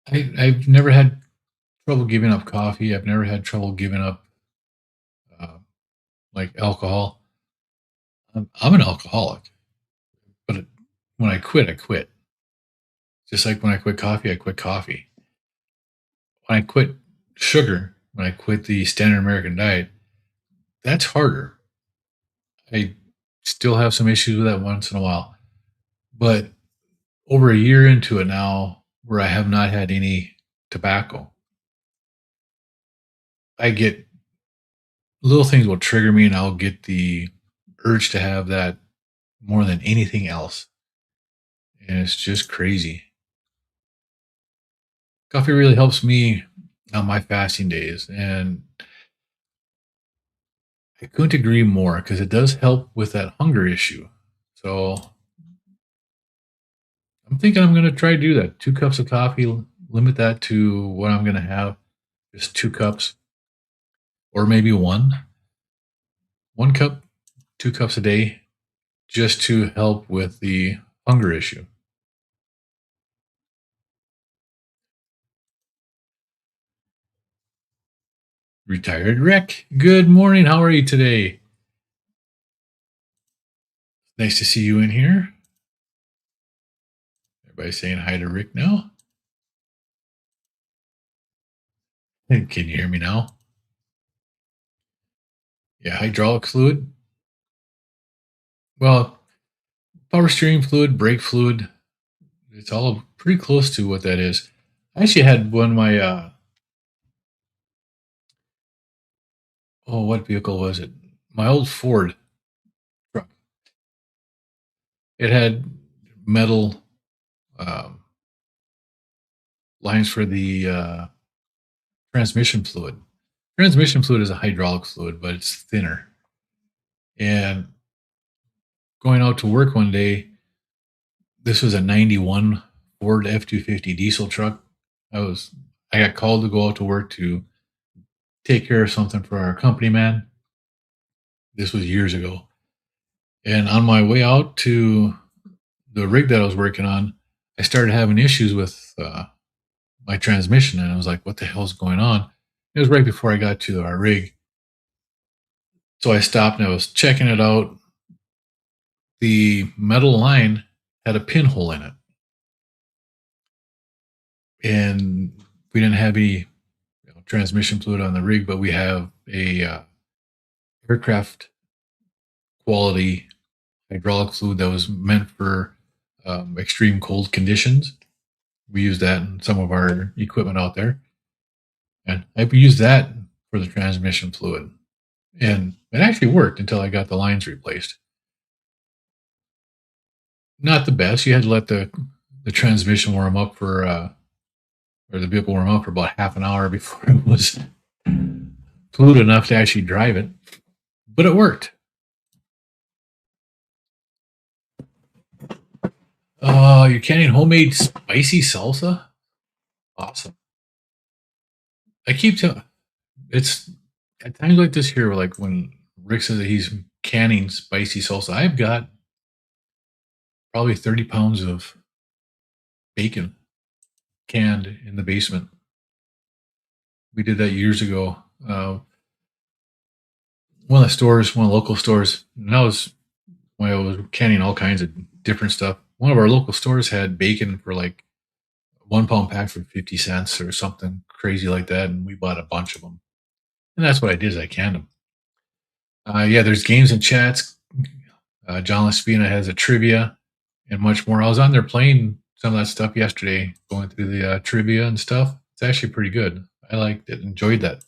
I've never had trouble giving up coffee. I've never had trouble giving up uh, like alcohol. I'm an alcoholic, but when I quit, I quit. Just like when I quit coffee, I quit coffee. When I quit sugar, when I quit the standard American diet, that's harder. I still have some issues with that once in a while, but over a year into it now, where I have not had any tobacco, I get little things will trigger me, and I'll get the urge to have that more than anything else, and it's just crazy. Coffee really helps me on my fasting days, and I couldn't agree more because it does help with that hunger issue. So I'm thinking I'm going to try to do that. 2 cups of coffee, limit that to what I'm going to have, just 2 cups, or maybe one. 1 cup, 2 cups a day, just to help with the hunger issue. Retired Rick, good morning. How are you today? Nice to see you in here. Everybody's saying hi to Rick now. Can you hear me now? Yeah, hydraulic fluid. Well, power steering fluid, brake fluid. It's all pretty close to what that is. I actually had one of my what vehicle was it? My old Ford truck. It had metal um, lines for the transmission fluid. Transmission fluid is a hydraulic fluid, but it's thinner. And going out to work one day, this was a 91 Ford F-250 diesel truck. I got called to go out to work to take care of something for our company man. This was years ago. And on my way out to the rig that I was working on, I started having issues with my transmission. And I was like, what the hell's going on? It was right before I got to our rig. So I stopped and I was checking it out. The metal line had a pinhole in it. And we didn't have any transmission fluid on the rig, but we have a aircraft quality hydraulic fluid that was meant for extreme cold conditions. We use that in some of our equipment out there. And I used that for the transmission fluid. And it actually worked until I got the lines replaced. Not the best. You had to let the transmission warm up for, or the vehicle warm up for about half an hour before it was fluid enough to actually drive it. But it worked. You're canning homemade spicy salsa? Awesome. I keep telling it's at times like this here, like when Rick says that he's canning spicy salsa, I've got probably 30 pounds of bacon canned in the basement. We did that years ago. One of the local stores, and that was when I was canning all kinds of different stuff. One of our local stores had bacon for like 1 pound pack for 50 cents or something crazy like that. And we bought a bunch of them. And that's what I did is I canned them. Yeah, there's games and chats. John Laspina has a trivia and much more. I was on there playing some of that stuff yesterday, going through the trivia and stuff. It's actually pretty good. I liked it, enjoyed that.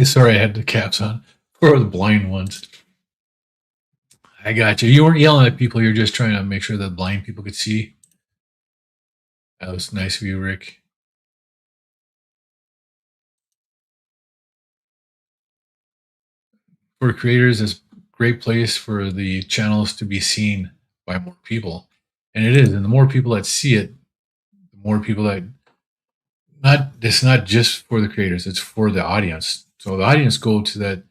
Sorry, I had the caps on for the blind ones. I got you. You weren't yelling at people. You're just trying to make sure that blind people could see. That was nice of you, Rick. For creators, it's a great place for the channels to be seen by more people. And it is. And the more people that see it, the more people that not it's not just for the creators, it's for the audience. So the audience go to that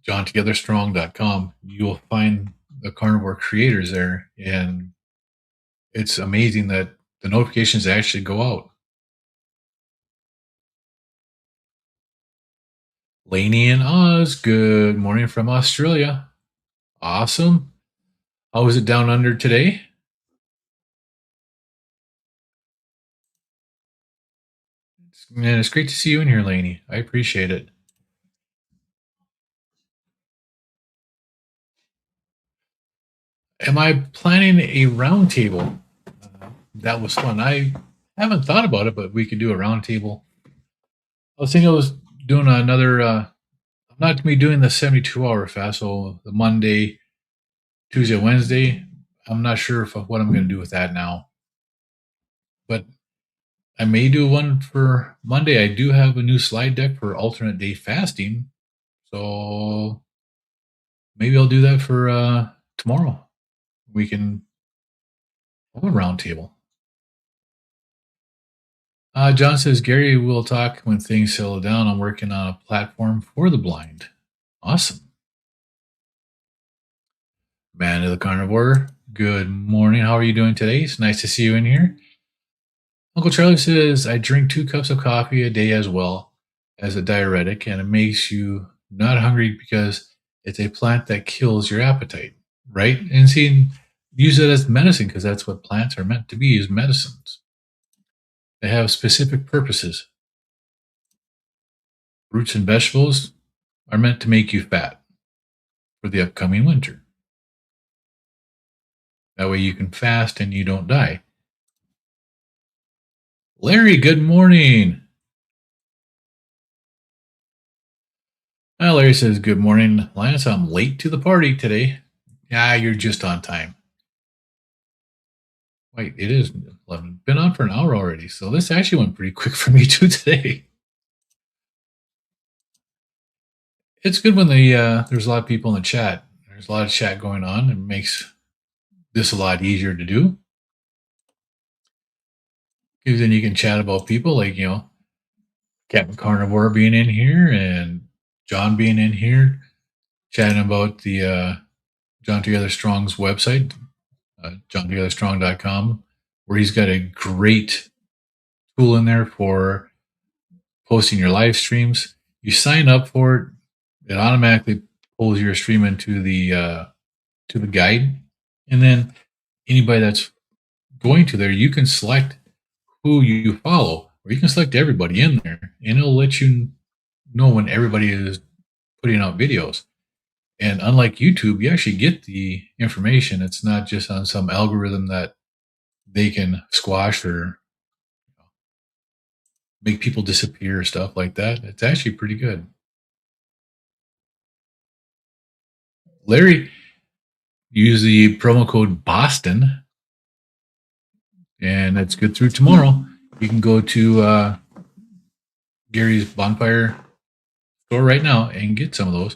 johntogetherstrong.com. You'll find the carnivore creators there, and it's amazing that the notifications actually go out. Lainey and Oz, good morning from Australia. Awesome. How was it down under today? Man, it's great to see you in here, Lainey. I appreciate it. Am I planning a roundtable? That was fun. I haven't thought about it, but we could do a roundtable. I was thinking I was doing another. I'm not going to be doing the 72-hour fast, so the Monday, Tuesday, Wednesday. I'm not sure what I'm going to do with that now, but I may do one for Monday. I do have a new slide deck for alternate day fasting, so maybe I'll do that for tomorrow. We can have a roundtable. John says, Gary will talk when things settle down. I'm working on a platform for the blind. Awesome. Man of the Carnivore, good morning. How are you doing today? It's nice to see you in here. Uncle Charlie says, I drink 2 cups of coffee a day as well as a diuretic, and it makes you not hungry because it's a plant that kills your appetite, right? And see, use it as medicine because that's what plants are meant to be, is medicines. They have specific purposes. Fruits and vegetables are meant to make you fat for the upcoming winter. That way you can fast and you don't die. Larry, good morning. Larry says, good morning, Lance. I'm late to the party today. You're just on time. Wait, it is 11. Been on for an hour already, so this actually went pretty quick for me too today. It's good when there's a lot of people in the chat. There's a lot of chat going on. It makes this a lot easier to do. Because then you can chat about people like, Captain Carnivore being in here and John being in here, chatting about the John Together Strong's website, johntogetherstrong.com, where he's got a great tool in there for posting your live streams. You sign up for it, it automatically pulls your stream into the guide, and then anybody that's going to there, you can select who you follow, or you can select everybody in there, and it'll let you know when everybody is putting out videos. And unlike YouTube, you actually get the information. It's not just on some algorithm that they can squash or make people disappear or stuff like that. It's actually pretty good. Larry, use the promo code Boston, and that's good through tomorrow. You can go to Gary's Bonfire store right now and get some of those.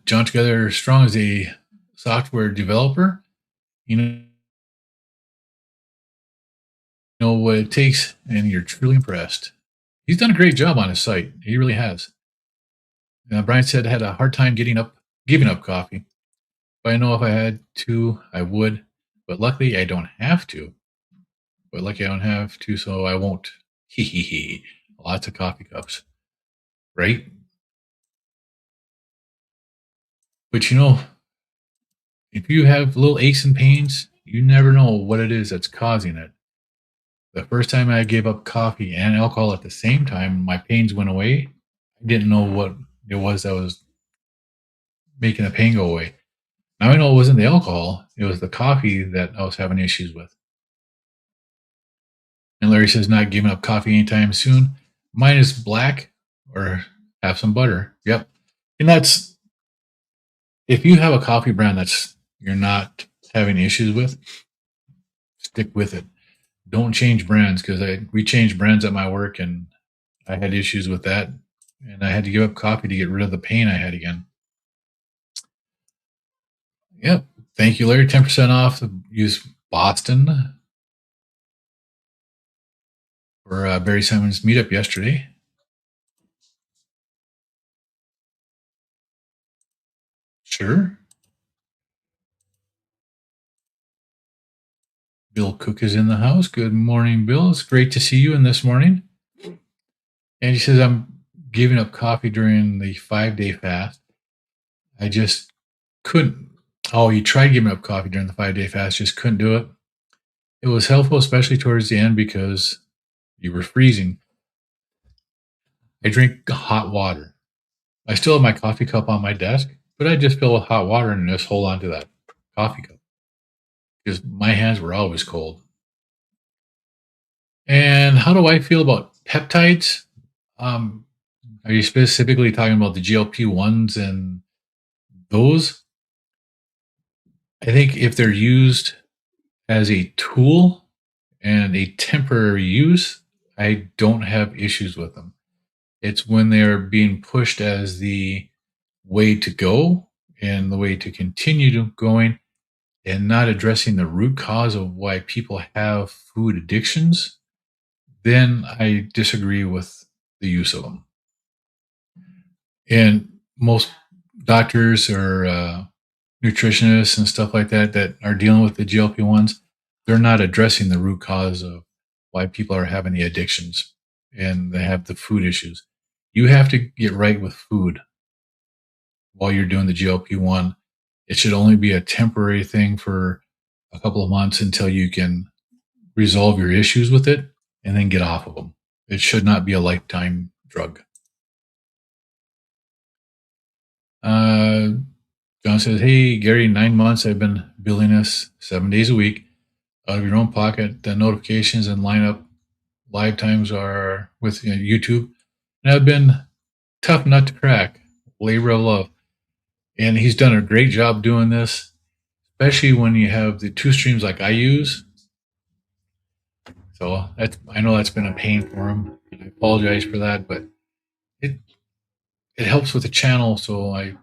John Together Strong is a software developer. You know what it takes, and you're truly impressed. He's done a great job on his site. He really has. Brian said had a hard time giving up coffee. But I know if I had to, I would. But luckily, I don't have to. But luckily, I don't have to, so I won't. Hee hee hee. Lots of coffee cups. Right? But if you have little aches and pains, you never know what it is that's causing it. The first time I gave up coffee and alcohol at the same time, my pains went away. I didn't know what it was that was making the pain go away. Now I know it wasn't the alcohol, it was the coffee that I was having issues with. And Larry says not giving up coffee anytime soon. Mine is black or have some butter. Yep. And that's, if you have a coffee brand that's you're not having issues with, stick with it. Don't change brands, because we changed brands at my work and I had issues with that. And I had to give up coffee to get rid of the pain I had again. Yep. Thank you, Larry. 10% off. Use Boston for Barry Simon's meetup yesterday. Sure. Bill Cook is in the house. Good morning, Bill. It's great to see you in this morning. And he says, I'm giving up coffee during the 5-day fast. I just couldn't. Oh, you tried giving up coffee during the 5-day fast, just couldn't do it. It was helpful, especially towards the end because you were freezing. I drink hot water. I still have my coffee cup on my desk, but I just fill with hot water and just hold on to that coffee cup because my hands were always cold. And how do I feel about peptides? Um, are you specifically talking about the GLP-1s and those? I think if they're used as a tool and a temporary use, I don't have issues with them. It's when they're being pushed as the way to go and the way to continue going and not addressing the root cause of why people have food addictions, then I disagree with the use of them. And most doctors or nutritionists and stuff like that that are dealing with the GLP-1s, they're not addressing the root cause of why people are having the addictions and they have the food issues. You have to get right with food while you're doing the GLP-1. It should only be a temporary thing for a couple of months until you can resolve your issues with it and then get off of them. It should not be a lifetime drug. John says, hey, Gary, 9 months I've been building this 7 days a week out of your own pocket. The notifications and lineup live times are with YouTube. And I've been tough nut to crack. Labor of love. And he's done a great job doing this, especially when you have the 2 streams like I use. So I know that's been a pain for him. I apologize for that, but it helps with the channel, so it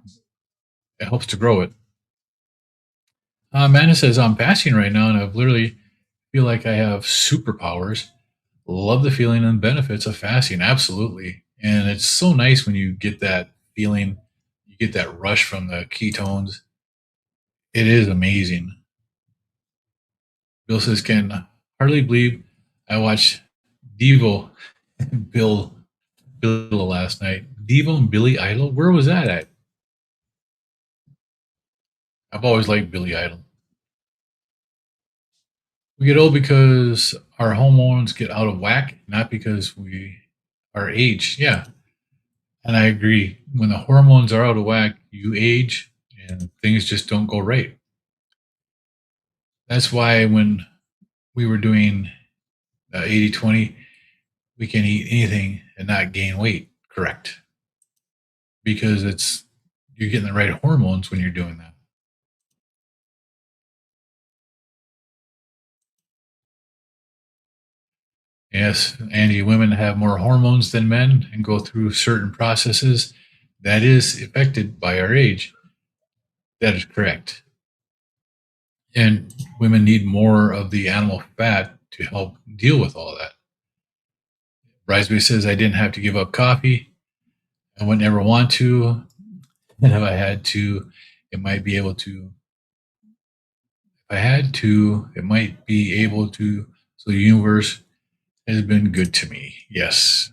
helps to grow it. Amanda says, I'm fasting right now, and I literally feel like I have superpowers. Love the feeling and benefits of fasting. Absolutely. And it's so nice when you get that feeling, you get that rush from the ketones. It is amazing. Bill says, can hardly believe I watched Devo and Bill last night. Devo and Billy Idol? Where was that at? I've always liked Billy Idol. We get old because our hormones get out of whack, not because our age. Yeah. And I agree. When the hormones are out of whack, you age and things just don't go right. That's why when we were doing 80-20, we can eat anything and not gain weight, correct? Because you're getting the right hormones when you're doing that. Yes, Andy, women have more hormones than men and go through certain processes that is affected by our age. That is correct. And women need more of the animal fat to help deal with all that. Bridesmaid says, I didn't have to give up coffee. I would never want to. And if I had to, it might be able to. If I had to, it might be able to. So the universe has been good to me. Yes.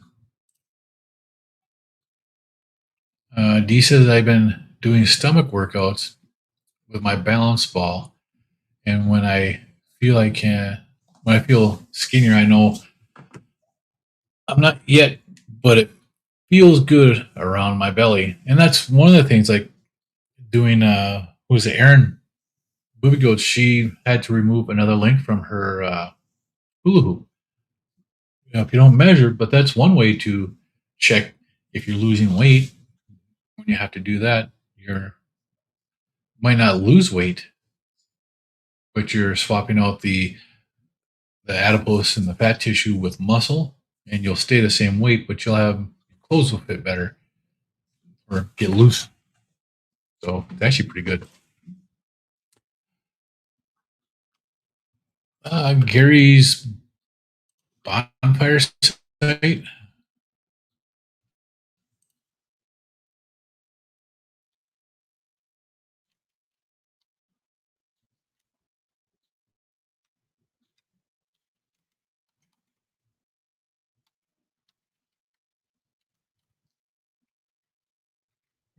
Dee says, I've been doing stomach workouts with my balance ball. And when I feel skinnier, I know I'm not yet, but it feels good around my belly. And that's one of the things, like doing, was it Erin Booby Goats? She had to remove another link from her hula hoop. If you don't measure, but that's one way to check if you're losing weight. When you have to do that, you might not lose weight, but you're swapping out the adipose and the fat tissue with muscle, and you'll stay the same weight, but clothes will fit better or get loose. So it's actually pretty good. Gary's bonfire site.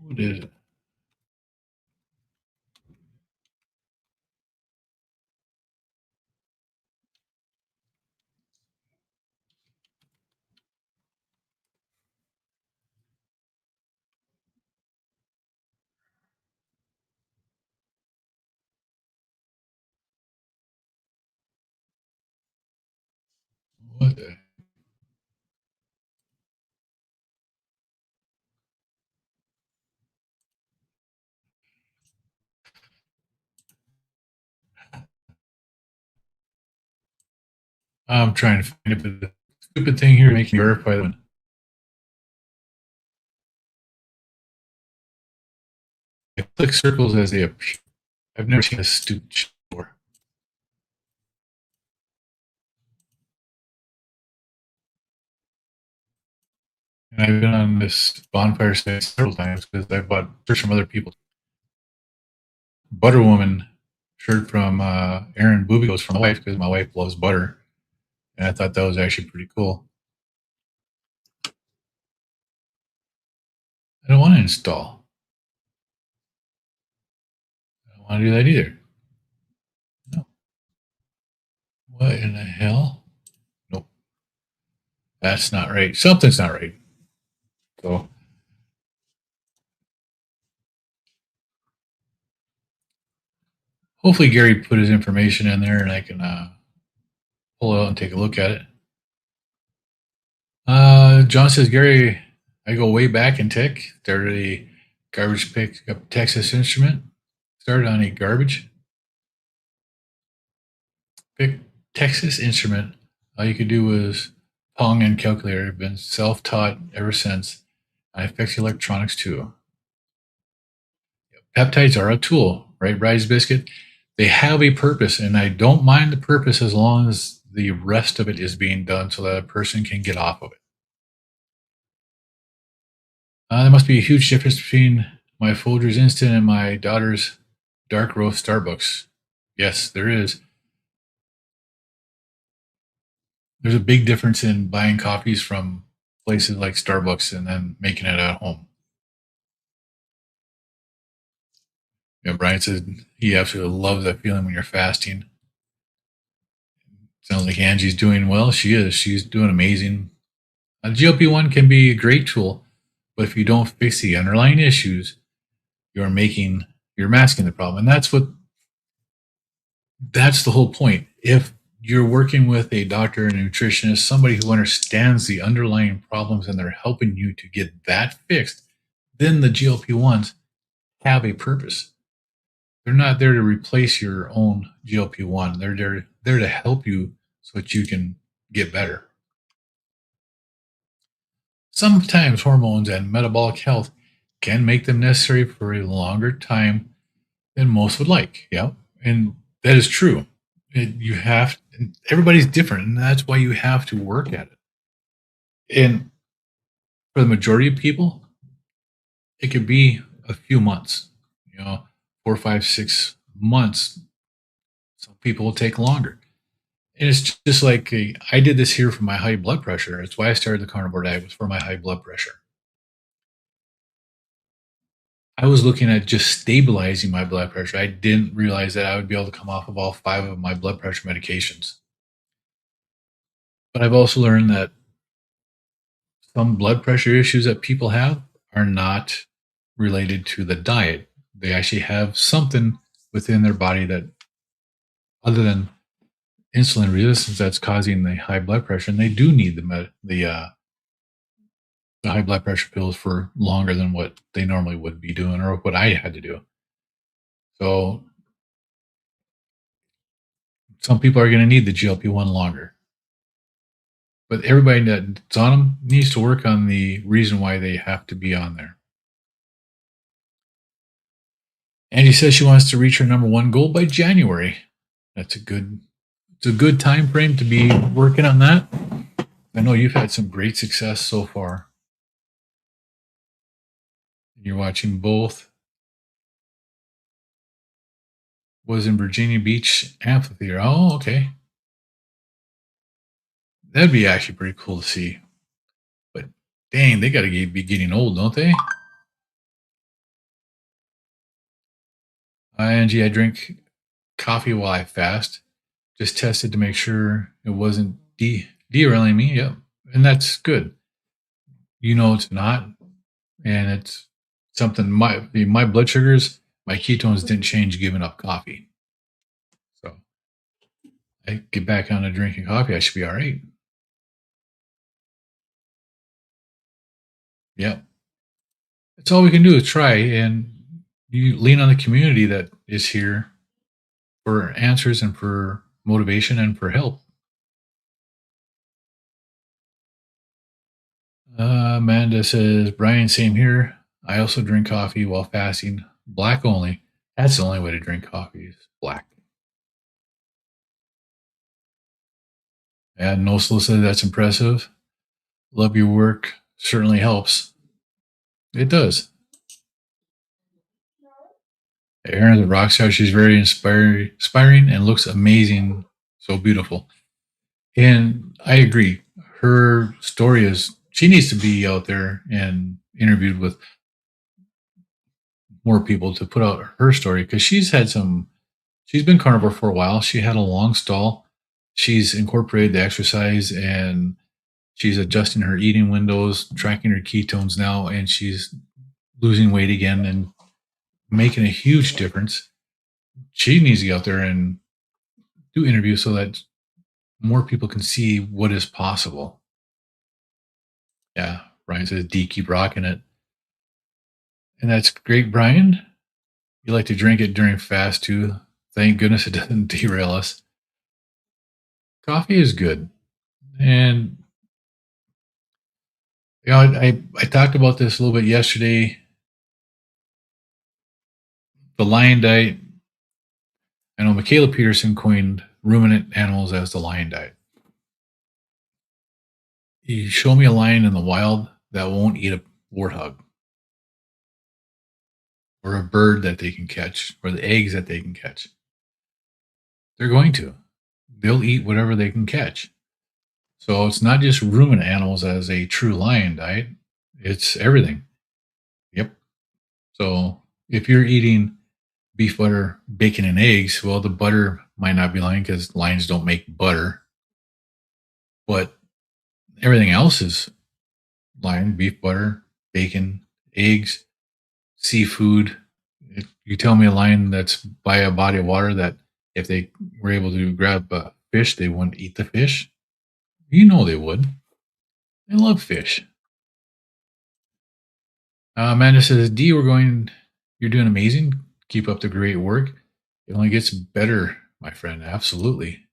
What is it? What the? I'm trying to find it, but the stupid thing here makes me verify the one. I click circles as they appear. I've never seen this stupid shit before. And I've been on this bonfire site several times because I bought shirts from other people. Butter Woman shirt from Aaron Booby from my wife because my wife loves butter. And I thought that was actually pretty cool. I don't want to install. I don't want to do that either. No. What in the hell? Nope. That's not right. Something's not right. So hopefully Gary put his information in there and I can pull it out and take a look at it. John says, Gary, I go way back in tech. Started a garbage pickup Texas Instrument. Started on a garbage pick Texas Instrument. All you could do was Pong and calculator. I've been self-taught ever since. I fix electronics too. Peptides are a tool, right? Rise Biscuit. They have a purpose, and I don't mind the purpose as long as the rest of it is being done so that a person can get off of it. There must be a huge difference between my Folgers Instant and my daughter's Dark Roast Starbucks. Yes, there is. There's a big difference in buying coffees from places like Starbucks and then making it at home. Yeah, Brian said he absolutely loves that feeling when you're fasting. Sounds like Angie's doing well. She is. She's doing amazing. A GLP-1 can be a great tool, but if you don't fix the underlying issues, you're masking the problem. And that's the whole point. If you're working with a doctor and a nutritionist, somebody who understands the underlying problems and they're helping you to get that fixed, then the GLP-1s have a purpose. They're not there to replace your own GLP-1. They're there to help you so that you can get better. Sometimes hormones and metabolic health can make them necessary for a longer time than most would like. Yeah, and that is true. You have everybody's different, and that's why you have to work at it. And for the majority of people, it could be a few months. 4, 5, 6 months. Some people will take longer. And it's just like I did this here for my high blood pressure. It's why I started the carnivore diet, was for my high blood pressure. I was looking at just stabilizing my blood pressure. I didn't realize that I would be able to come off of all 5 of my blood pressure medications. But I've also learned that some blood pressure issues that people have are not related to the diet. They actually have something within their body that, other than insulin resistance, that's causing the high blood pressure, and they do need the high blood pressure pills for longer than what they normally would be doing or what I had to do. So some people are going to need the GLP-1 longer. But everybody that's on them needs to work on the reason why they have to be on there. Angie says she wants to reach her number 1 goal by January. That's a good it's a good time frame to be working on that. I know you've had some great success so far. You're watching both. Was in Virginia Beach Amphitheater. Oh, okay. That'd be actually pretty cool to see. But dang, they got to be getting old, don't they? Angie, I drink coffee while I fast. Just tested to make sure it wasn't derailing me. Yep. And that's good. You know it's not. And it's something my blood sugars, my ketones didn't change giving up coffee. So I get back on to drinking coffee, I should be all right. Yep. That's all we can do is try, and you lean on the community that is here for answers and for motivation and for help. Amanda says, Brian, same here. I also drink coffee while fasting, black only. That's the only way to drink coffee is black. And Nosel said, that's impressive. Love your work. Certainly helps. It does. Erin's a rock star. She's very inspiring and looks amazing. So beautiful. And I agree. Her story is she needs to be out there and interviewed with more people to put out her story because she's been carnivore for a while. She had a long stall. She's incorporated the exercise and she's adjusting her eating windows, tracking her ketones now, and she's losing weight again and making a huge difference. She needs to get out there and do interviews so that more people can see what is possible. Yeah, Brian says, D, keep rocking it. And that's great, Brian. You like to drink it during fast too. Thank goodness it doesn't derail us. Coffee is good. And you know, I talked about this a little bit yesterday. The lion diet. I know Michaela Peterson coined ruminant animals as the lion diet. You show me a lion in the wild that won't eat a warthog or a bird that they can catch or the eggs that they can catch. They're going to. They'll eat whatever they can catch. So it's not just ruminant animals as a true lion diet. It's everything. Yep. So if you're eating beef butter, bacon, and eggs, well, the butter might not be lion because lions don't make butter. But everything else is lion, beef butter, bacon, eggs, seafood. You tell me a lion that's by a body of water that if they were able to grab a fish, they wouldn't eat the fish. You know they would. They love fish. Amanda says, D, you're doing amazing. Keep up the great work. It only gets better, my friend. Absolutely.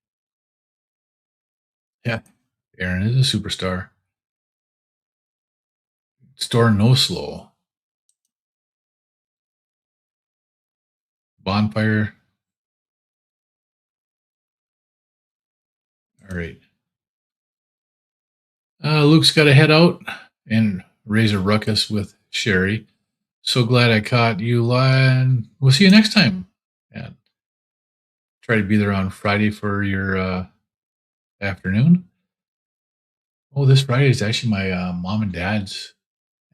Yeah. Aaron is a superstar. Store no slow. Bonfire. All right. Luke's got to head out and raise a ruckus with Sherry. So glad I caught you live. We'll see you next time. And try to be there on Friday for your afternoon. Oh, this Friday is actually my mom and dad's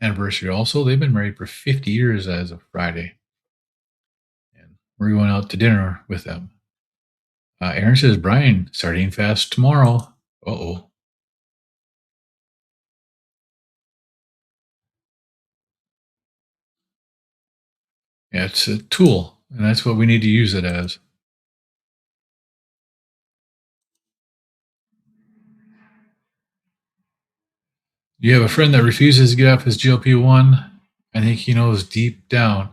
anniversary also. They've been married for 50 years as of Friday. And we're going out to dinner with them. Aaron says, Brian, sardine fast tomorrow. Uh-oh. Yeah, it's a tool, and that's what we need to use it as. You have a friend that refuses to get off his GLP-1. I think he knows deep down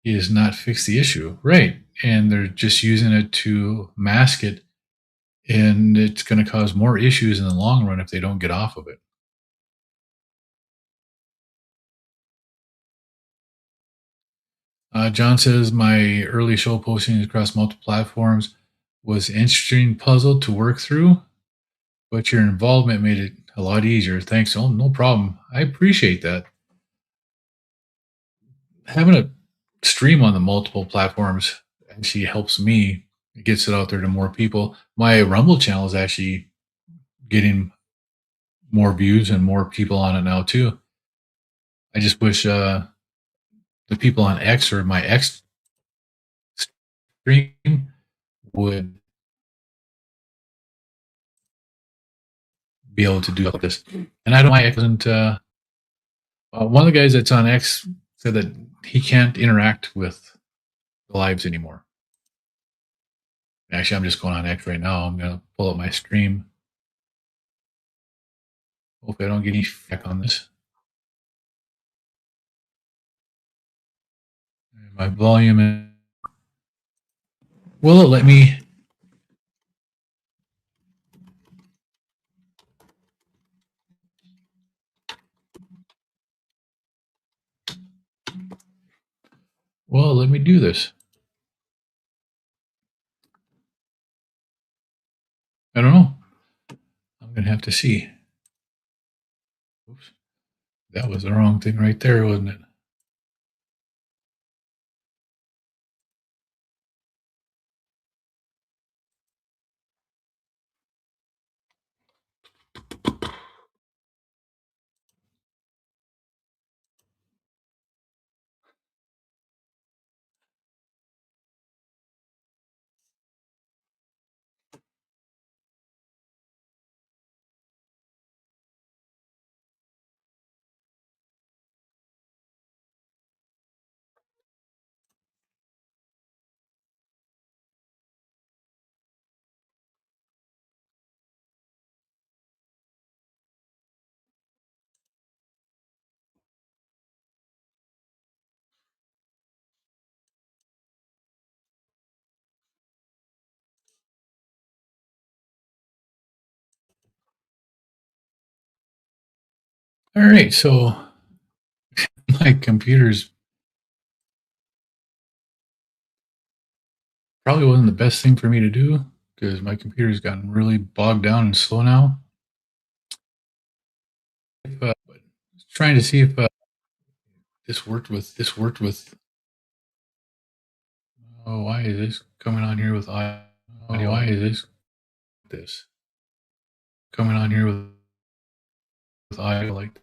he has not fixed the issue. Right. And they're just using it to mask it. And it's going to cause more issues in the long run if they don't get off of it. John says, my early show postings across multiple platforms was an interesting puzzle to work through, but your involvement made it a lot easier. Thanks. Oh, no problem. I appreciate that. Having a stream on the multiple platforms actually helps me. It gets it out there to more people. My Rumble channel is actually getting more views and more people on it now too. I just wish the people on X or my X stream would be able to do this. And I don't know why X isn't. One of the guys that's on X said that he can't interact with the lives anymore. Actually, I'm just going on X right now. I'm going to pull up my stream. Hope I don't get any feedback on this. My volume is. Will it let me? Well, let me do this. I don't know. I'm going to have to see. Oops. That was the wrong thing right there, wasn't it? All right, so my computer's probably wasn't the best thing for me to do because my computer's gotten really bogged down and slow now. Trying to see if this worked with. Oh, why is this coming on here with audio? Why is this coming on here with audio like this?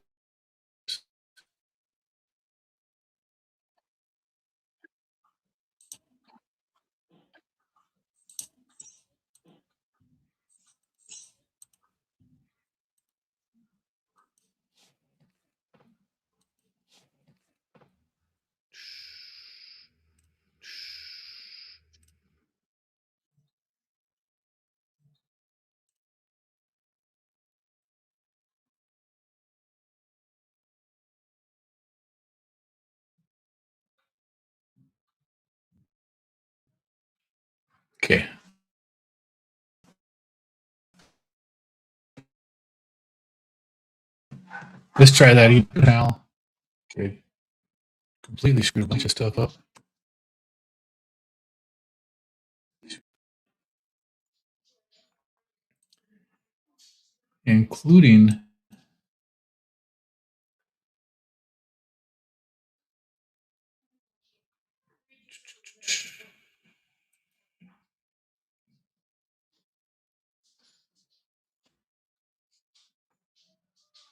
Okay. Let's try that now. Okay. Completely screwed a bunch of stuff up. Including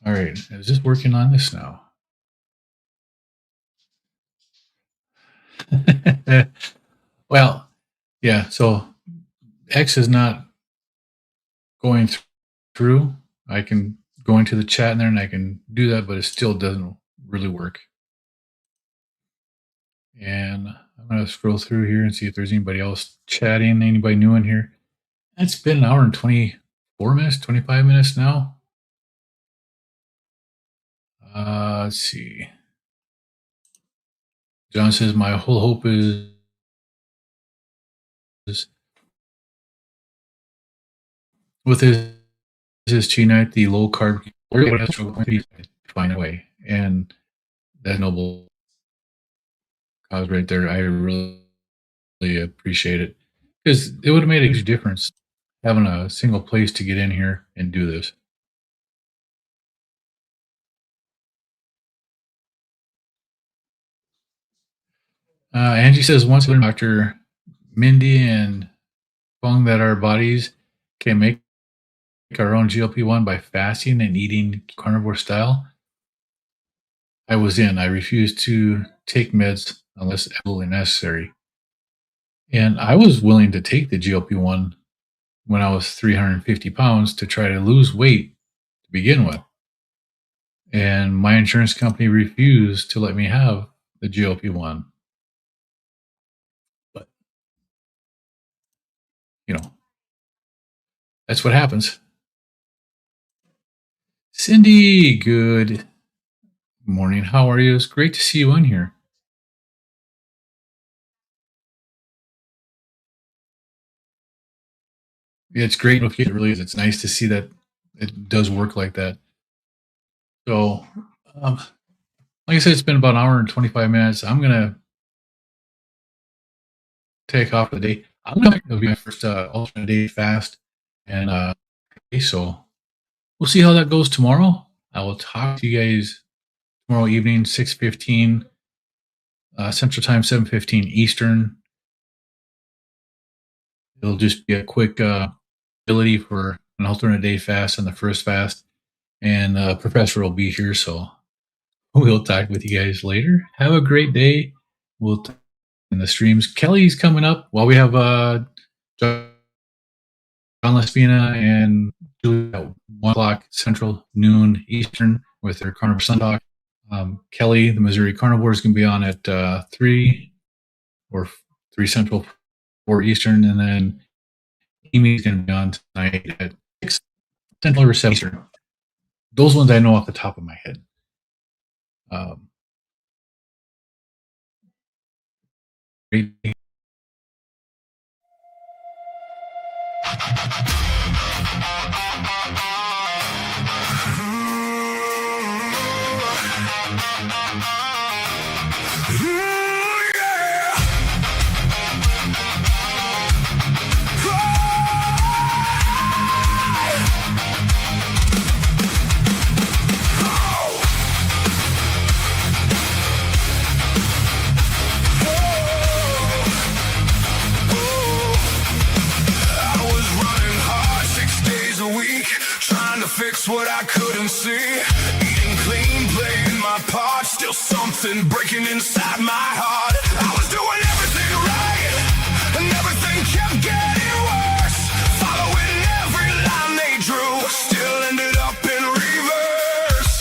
all right, is this working on this now? Well, yeah, so X is not going through. I can go into the chat in there and I can do that, but it still doesn't really work. And I'm going to scroll through here and see if there's anybody else chatting, anybody new in here. It's been an hour and 24 minutes, 25 minutes now. Let's see. John says, my whole hope is with his Chi night, the low carb, find a way. And that noble cause right there, I really appreciate it. because it would have made a huge difference having a single place to get in here and do this. Angie says once learned Dr. Mindy and Fung that our bodies can make our own GLP-1 by fasting and eating carnivore style. I was in. I refused to take meds unless absolutely necessary. And I was willing to take the GLP-1 when I was 350 pounds to try to lose weight to begin with. And my insurance company refused to let me have the GLP-1. But, that's what happens. Cindy, good morning. How are you? It's great to see you in here. Yeah, it's great. It really is. It's nice to see that it does work like that. So, um, like I said, it's been about an hour and 25 minutes. I'm going to take off for the day. It'll be my first alternate day fast. And so we'll see how that goes tomorrow. I will talk to you guys tomorrow evening, 6:15 Central Time, 7:15 Eastern. It'll just be a quick ability for an alternate day fast and the first fast. And Professor will be here, so we'll talk with you guys later. Have a great day. We'll talk in the streams. Kelly's coming up while we have John Lespina and Julie at 1 o'clock Central, noon Eastern with their Carnivore Sun Talk. Kelly, the Missouri Carnivore, is going to be on at 3 or 3 Central, 4 Eastern, and then Amy's going to be on tonight at 6 Central or 7 Eastern. Those ones I know off the top of my head. Great. Fix what I couldn't see. Eating clean, playing my part. Still something breaking inside my heart. I was doing everything right, and everything kept getting worse. Following every line they drew, still ended up in reverse.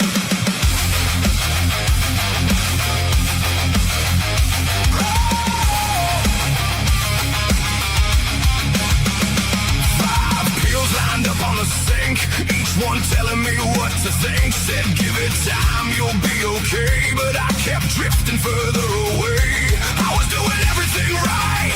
Five pills lined up on the sink, one telling me what to think. Said give it time, you'll be okay. But I kept drifting further away. I was doing everything right,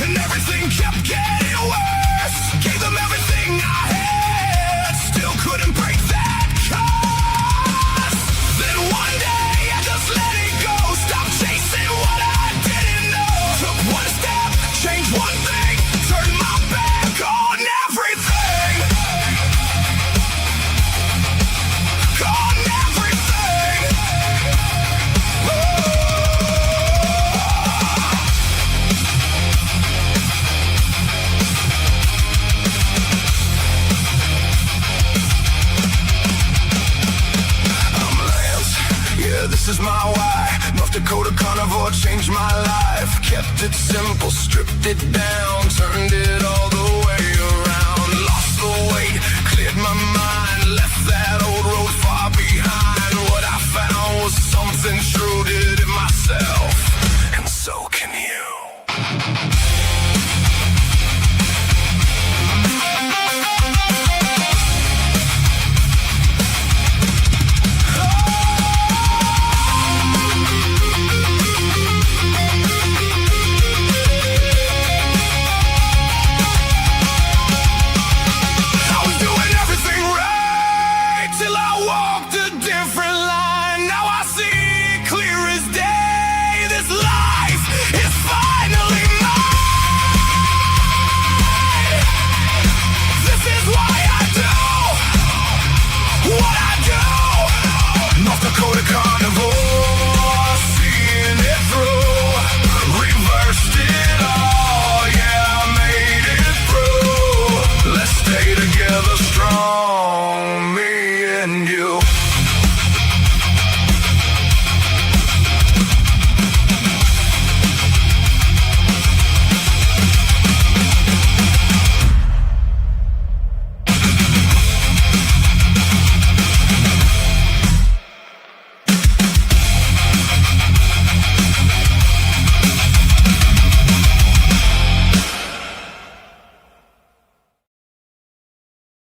and everything kept getting worse. Gave them everything I had, still couldn't break that curse. Then one day I just let it go. Stopped chasing what I didn't know. Took one step, changed one thing, turned my back on everything. This is my why. North Dakota Carnivore changed my life. Kept it simple, stripped it down, turned it all the way around. Lost the weight, cleared my mind, left that old road far behind.